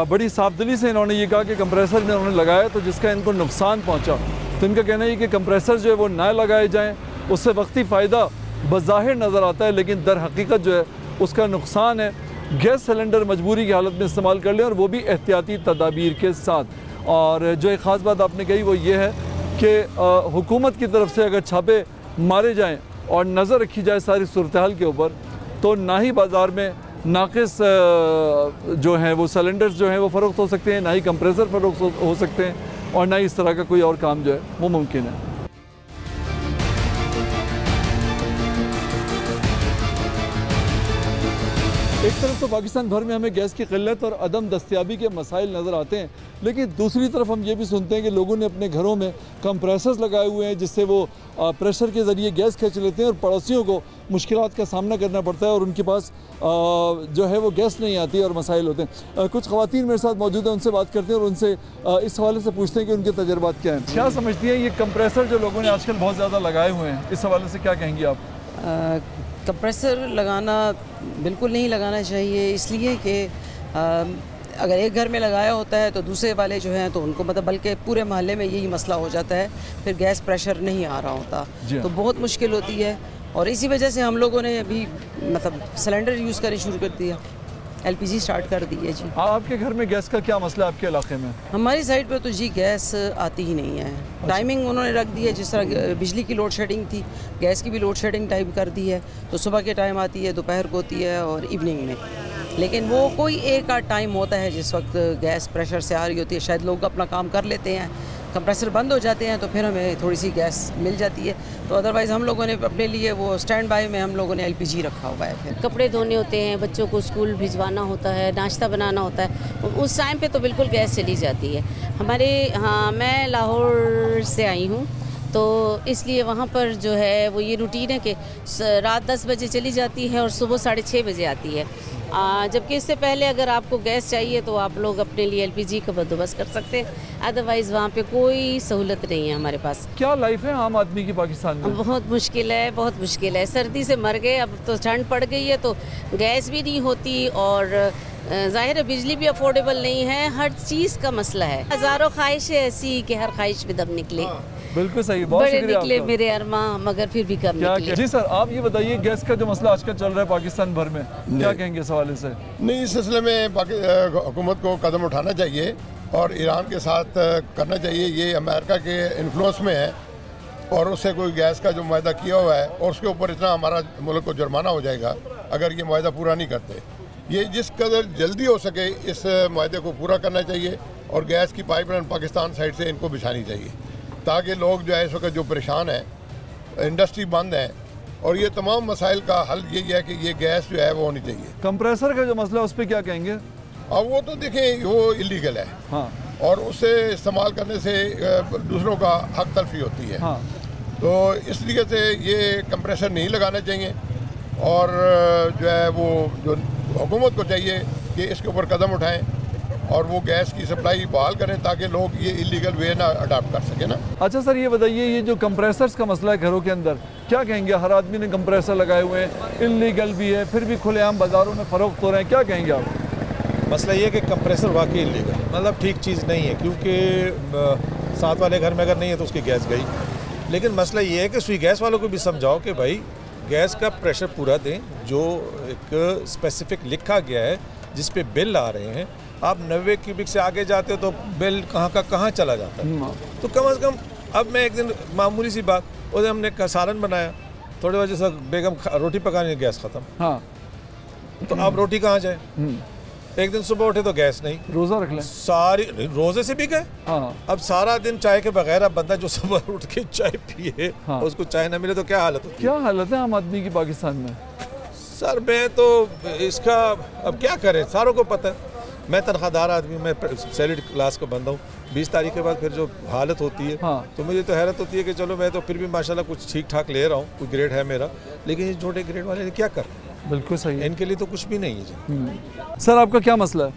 बड़ी सावधानी से इन्होंने ये कहा कि कंप्रेसर इन्होंने लगाया तो जिसका इनको नुकसान पहुंचा, तो इनका कहना है कि कंप्रेसर जो है वो ना लगाए जाएं, उससे वक्ती फ़ायदा बज़ाहिर नज़र आता है लेकिन दर हकीकत जो है उसका नुकसान है। गैस सिलेंडर मजबूरी की हालत में इस्तेमाल कर लें और वो भी एहतियाती तदाबीर के साथ। और जो एक ख़ास बात आपने कही वो ये है कि हुकूमत की तरफ से अगर छापे मारे जाएँ और नज़र रखी जाए सारी सूरत हाल के ऊपर, तो ना ही बाज़ार में नाक़िस जो हैं वो सिलेंडर्स जो हैं वो फ़रोख्त हो सकते हैं, ना ही कंप्रेसर फ़रोख्त हो सकते हैं, और ना ही इस तरह का कोई और काम जो है वो मुमकिन है। एक तरफ तो पाकिस्तान भर में हमें गैस की क़िल्लत और अदम दस्तयाबी के मसाइल नज़र आते हैं, लेकिन दूसरी तरफ हम ये भी सुनते हैं कि लोगों ने अपने घरों में कंप्रेसर्स लगाए हुए हैं जिससे वो प्रेशर के ज़रिए गैस खींच लेते हैं और पड़ोसियों को मुश्किलात का सामना करना पड़ता है और उनके पास जो है वो गैस नहीं आती और मसाइल होते हैं। कुछ ख़वातीन मेरे साथ मौजूद हैं, उनसे बात करते हैं और उनसे इस हवाले से पूछते हैं कि उनके तजर्बात क्या हैं। क्या समझती हैं ये कंप्रेसर जो लोगों ने आजकल बहुत ज़्यादा लगाए हुए हैं, इस हवाले से क्या कहेंगी आप? कंप्रेसर लगाना बिल्कुल नहीं लगाना चाहिए, इसलिए कि अगर एक घर में लगाया होता है तो दूसरे वाले जो हैं तो उनको मतलब बल्कि पूरे मोहल्ले में यही मसला हो जाता है, फिर गैस प्रेशर नहीं आ रहा होता तो बहुत मुश्किल होती है। और इसी वजह से हम लोगों ने अभी मतलब सिलेंडर यूज़ करनी शुरू कर दिया, LPG स्टार्ट कर दी है। जी आपके घर में गैस का क्या मसला है आपके इलाके में? हमारी साइड पे तो जी गैस आती ही नहीं है। टाइमिंग उन्होंने रख दी है, जिस तरह बिजली की लोड शेडिंग थी, गैस की भी लोड शेडिंग टाइम कर दी है, तो सुबह के टाइम आती है, दोपहर को होती है और इवनिंग में। लेकिन वो कोई एक आध टाइम होता है जिस वक्त गैस प्रेशर से आ रही होती है, शायद लोग अपना काम कर लेते हैं, कंप्रेसर बंद हो जाते हैं तो फिर हमें थोड़ी सी गैस मिल जाती है। तो अदरवाइज़ हम लोगों ने अपने लिए वो स्टैंड बाय में हम लोगों ने LPG रखा हुआ है। फिर कपड़े धोने होते हैं, बच्चों को स्कूल भिजवाना होता है, नाश्ता बनाना होता है, उस टाइम पे तो बिल्कुल गैस चली जाती है हमारे। हाँ, मैं लाहौर से आई हूँ तो इसलिए वहाँ पर जो है वो ये रूटीन है कि रात 10 बजे चली जाती है और सुबह 6:30 बजे आती है। जबकि इससे पहले अगर आपको गैस चाहिए तो आप लोग अपने लिए LPG का बंदोबस्त कर सकते हैं, अदरवाइज़ वहाँ पे कोई सहूलत नहीं है हमारे पास। क्या लाइफ है आम आदमी की पाकिस्तान में? बहुत मुश्किल है, बहुत मुश्किल है। सर्दी से मर गए, अब तो ठंड पड़ गई है तो गैस भी नहीं होती और ज़ाहिर है बिजली भी अफोर्डेबल नहीं है, हर चीज़ का मसला है। हज़ारों ख्वाहिशें ऐसी कि हर ख्वाहिश में दम निकले। बिल्कुल सही, बहुत बड़े शुक्रिया निकले आपका। मेरे अरमा, मगर फिर भी कम क्या निकले। जी सर, आप ये बताइए गैस का जो मसला आजकल चल रहा है पाकिस्तान भर में, क्या कहेंगे इस हवाले से? नहीं, इस सिलसिले में हुकूमत को कदम उठाना चाहिए और ईरान के साथ करना चाहिए। ये अमेरिका के इन्फ्लुएंस में है और उससे कोई गैस का जो मुआहदा किया हुआ है और उसके ऊपर इतना हमारा मुल्क को जुर्माना हो जाएगा अगर ये मुआहदा पूरा नहीं करते। ये जिस कदर जल्दी हो सके इस मुआहदे को पूरा करना चाहिए और गैस की पाइपलाइन पाकिस्तान साइड से इनको बिछानी चाहिए ताकि लोग जो है इस वक्त जो परेशान हैं, इंडस्ट्री बंद है और ये तमाम मसाइल का हल यही है कि ये गैस जो है वो होनी चाहिए। कंप्रेसर का जो मसला है उस पर क्या कहेंगे? अब वो तो देखें वो इलीगल है। हाँ। और उसे इस्तेमाल करने से दूसरों का हक तलफी होती है। हाँ। तो इसलिए से ये कंप्रेसर नहीं लगाना चाहिए और जो है वो जो हुकूमत को चाहिए कि इसके ऊपर कदम उठाएं और वो गैस की सप्लाई बहाल करें ताकि लोग ये इलीगल वे ना अडाप्ट कर सकें ना। अच्छा सर, ये बताइए ये जो कंप्रेसर्स का मसला है घरों के अंदर, क्या कहेंगे? हर आदमी ने कंप्रेसर लगाए हुए हैं, इलीगल भी है, फिर भी खुलेआम बाज़ारों में फ़रोख्त हो रहे हैं, क्या कहेंगे आप? मसला ये है कि कंप्रेसर वाकई इलीगल मतलब ठीक चीज़ नहीं है, क्योंकि साथ वाले घर में अगर नहीं है तो उसकी गैस गई। लेकिन मसला ये है कि सुई गैस वालों को भी समझाओ कि भाई गैस का प्रेशर पूरा दें, जो एक स्पेसिफिक लिखा गया है जिस पे बिल आ रहे हैं। आप 90 क्यूबिक से आगे जाते हो तो बिल कहाँ का कहाँ चला जाता है। तो कम से कम अब मैं एक दिन मामूली सी बात, उस हमने सालन बनाया, थोड़ी वजह से बेगम रोटी पकाने गैस ख़त्म। हाँ। तो अब रोटी कहाँ जाए? एक दिन सुबह उठे तो गैस नहीं, रोज़ा रख लें, सारी रोज़े से भी गए। हाँ। अब सारा दिन चाय के बगैर अब बंदा जो सुबह उठ के चाय पिए, हाँ। उसको चाय ना मिले तो क्या हालत होती है? क्या हालत है आम आदमी की पाकिस्तान में? सर मैं तो इसका अब क्या करें, सारों को पता है। मैं तनख्वाहदार आदमी, मैं सैलरी क्लास का बंदा हूँ। 20 तारीख के बाद फिर जो हालत होती है, हाँ। तो मुझे तो हैरत होती है कि चलो मैं तो फिर भी माशाल्लाह कुछ ठीक ठाक ले रहा हूँ, कोई ग्रेड है मेरा, लेकिन ये छोटे ग्रेड वाले क्या कर रहे हैं? बिल्कुल सही है, इनके लिए तो कुछ भी नहीं है जी। सर आपका क्या मसला है?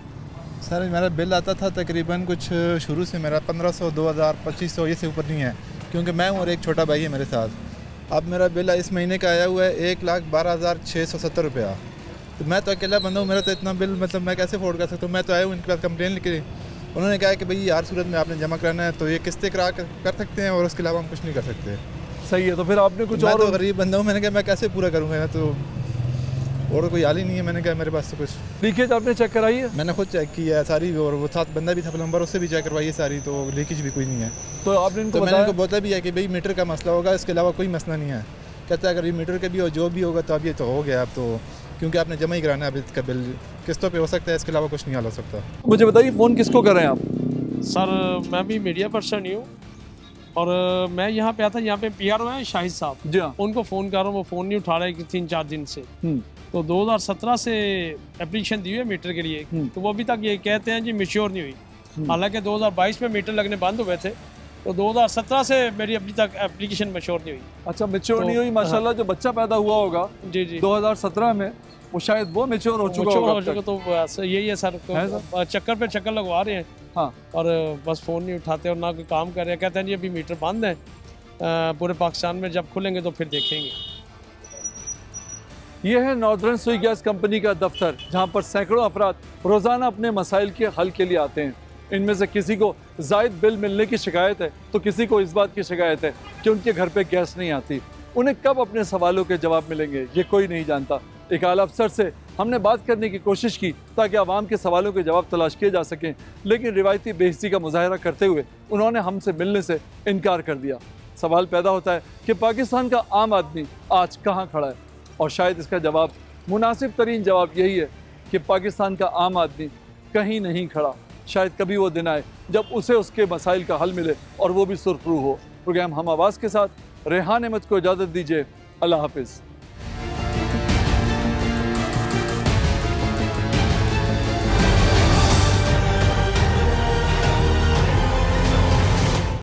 सर मेरा बिल आता था तकरीबन कुछ शुरू से मेरा 1500, 2000, 2500 ये से ऊपर नहीं है, क्योंकि मैं हूँ और एक छोटा भाई है मेरे साथ। अब मेरा बिल इस महीने का आया हुआ है 1,12,670 रुपया। तो मैं तो अकेला बंदा हूँ, मेरा तो इतना बिल मतलब मैं कैसे अफोर्ड कर सकता हूँ? मैं तो आया हूँ इनके पास कंप्लेन लेके, उन्होंने कहा कि भाई यार सूरत में आपने जमा कराना है तो ये किस्तें करा कर सकते हैं और उसके अलावा हम कुछ नहीं कर सकते। सही है, तो फिर आपने कुछ मैं और? तो गरीब बंदा हूँ, मैंने कहा मैं कैसे पूरा करूँगा, तो और कोई हाल ही नहीं है। मैंने कहा मेरे पास तो कुछ। लीकेज आपने चेक कराई है? मैंने खुद चेक किया है सारी, और वो साथ बंदा भी था प्लम्बर, उससे भी चेक करवाई है सारी, तो लीकेज भी कोई नहीं है। तो आपने इनको मैंने इनको बोला भी है कि भाई मीटर का मसला होगा, इसके अलावा कोई मसला नहीं है। कहता है अगर ये मीटर का भी हो जो भी होगा तो अब ये तो हो गया, अब तो क्योंकि आपने जमा ही कराना है, अब इसका बिल किस्तों पे हो सकता है, इसके अलावा कुछ नहीं हाल हो सकता। मुझे बताइए फ़ोन किसको कर रहे हैं आप? सर मैं भी मीडिया पर्सन ही हूँ और मैं यहाँ पे आता, यहाँ पे PRO हैं शाहिद साहब जी, हाँ। उनको फ़ोन कर रहा हूँ, वो फ़ोन नहीं उठा रहे 3-4 दिन से। तो 2017 से एप्लीकेशन दी हुई है मीटर के लिए, तो वो अभी तक ये कहते हैं जी मैच्योर नहीं हुई। हालांकि 2022 में मीटर लगने बंद हुए थे, तो 2017 से मेरी अभी तक एप्लीकेशन मैच्योर नहीं हुई। अच्छा, मैच्योर नहीं हुई। माशाल्लाह जो बच्चा पैदा हुआ होगा जी जी 2017 में, वो शायद वो मैच्योर हो चुका होगा। तो यही है सर, तो चक्कर पे चक्कर लगवा रहे हैं। हाँ। और बस फ़ोन नहीं उठाते और ना कोई काम कर रहे हैं। कहते हैं जी अभी मीटर बंद है, पूरे पाकिस्तान में जब खुलेंगे तो फिर देखेंगे। ये है नॉर्दर्न सुई गैस कंपनी का दफ्तर, जहाँ पर सैकड़ों अफराद रोज़ाना अपने मसाइल के हल के लिए आते हैं। इनमें से किसी को ज़ायद बिल मिलने की शिकायत है तो किसी को इस बात की शिकायत है कि उनके घर पे गैस नहीं आती। उन्हें कब अपने सवालों के जवाब मिलेंगे ये कोई नहीं जानता। एक आला अफसर से हमने बात करने की कोशिश की ताकि आवाम के सवालों के जवाब तलाश किए जा सकें, लेकिन रिवायती बेइज्जती का मुजाहरा करते हुए उन्होंने हमसे मिलने से इनकार कर दिया। सवाल पैदा होता है कि पाकिस्तान का आम आदमी आज कहाँ खड़ा है, और शायद इसका जवाब, मुनासिब तरीन जवाब यही है कि पाकिस्तान का आम आदमी कहीं नहीं खड़ा। शायद कभी वो दिन आए जब उसे उसके मसाइल का हल मिले और वो भी सुरखरू हो। प्रोग्राम हम आवाज़ के साथ रेहान अहमद को इजाज़त दीजिए। अल्लाह हाफिज़।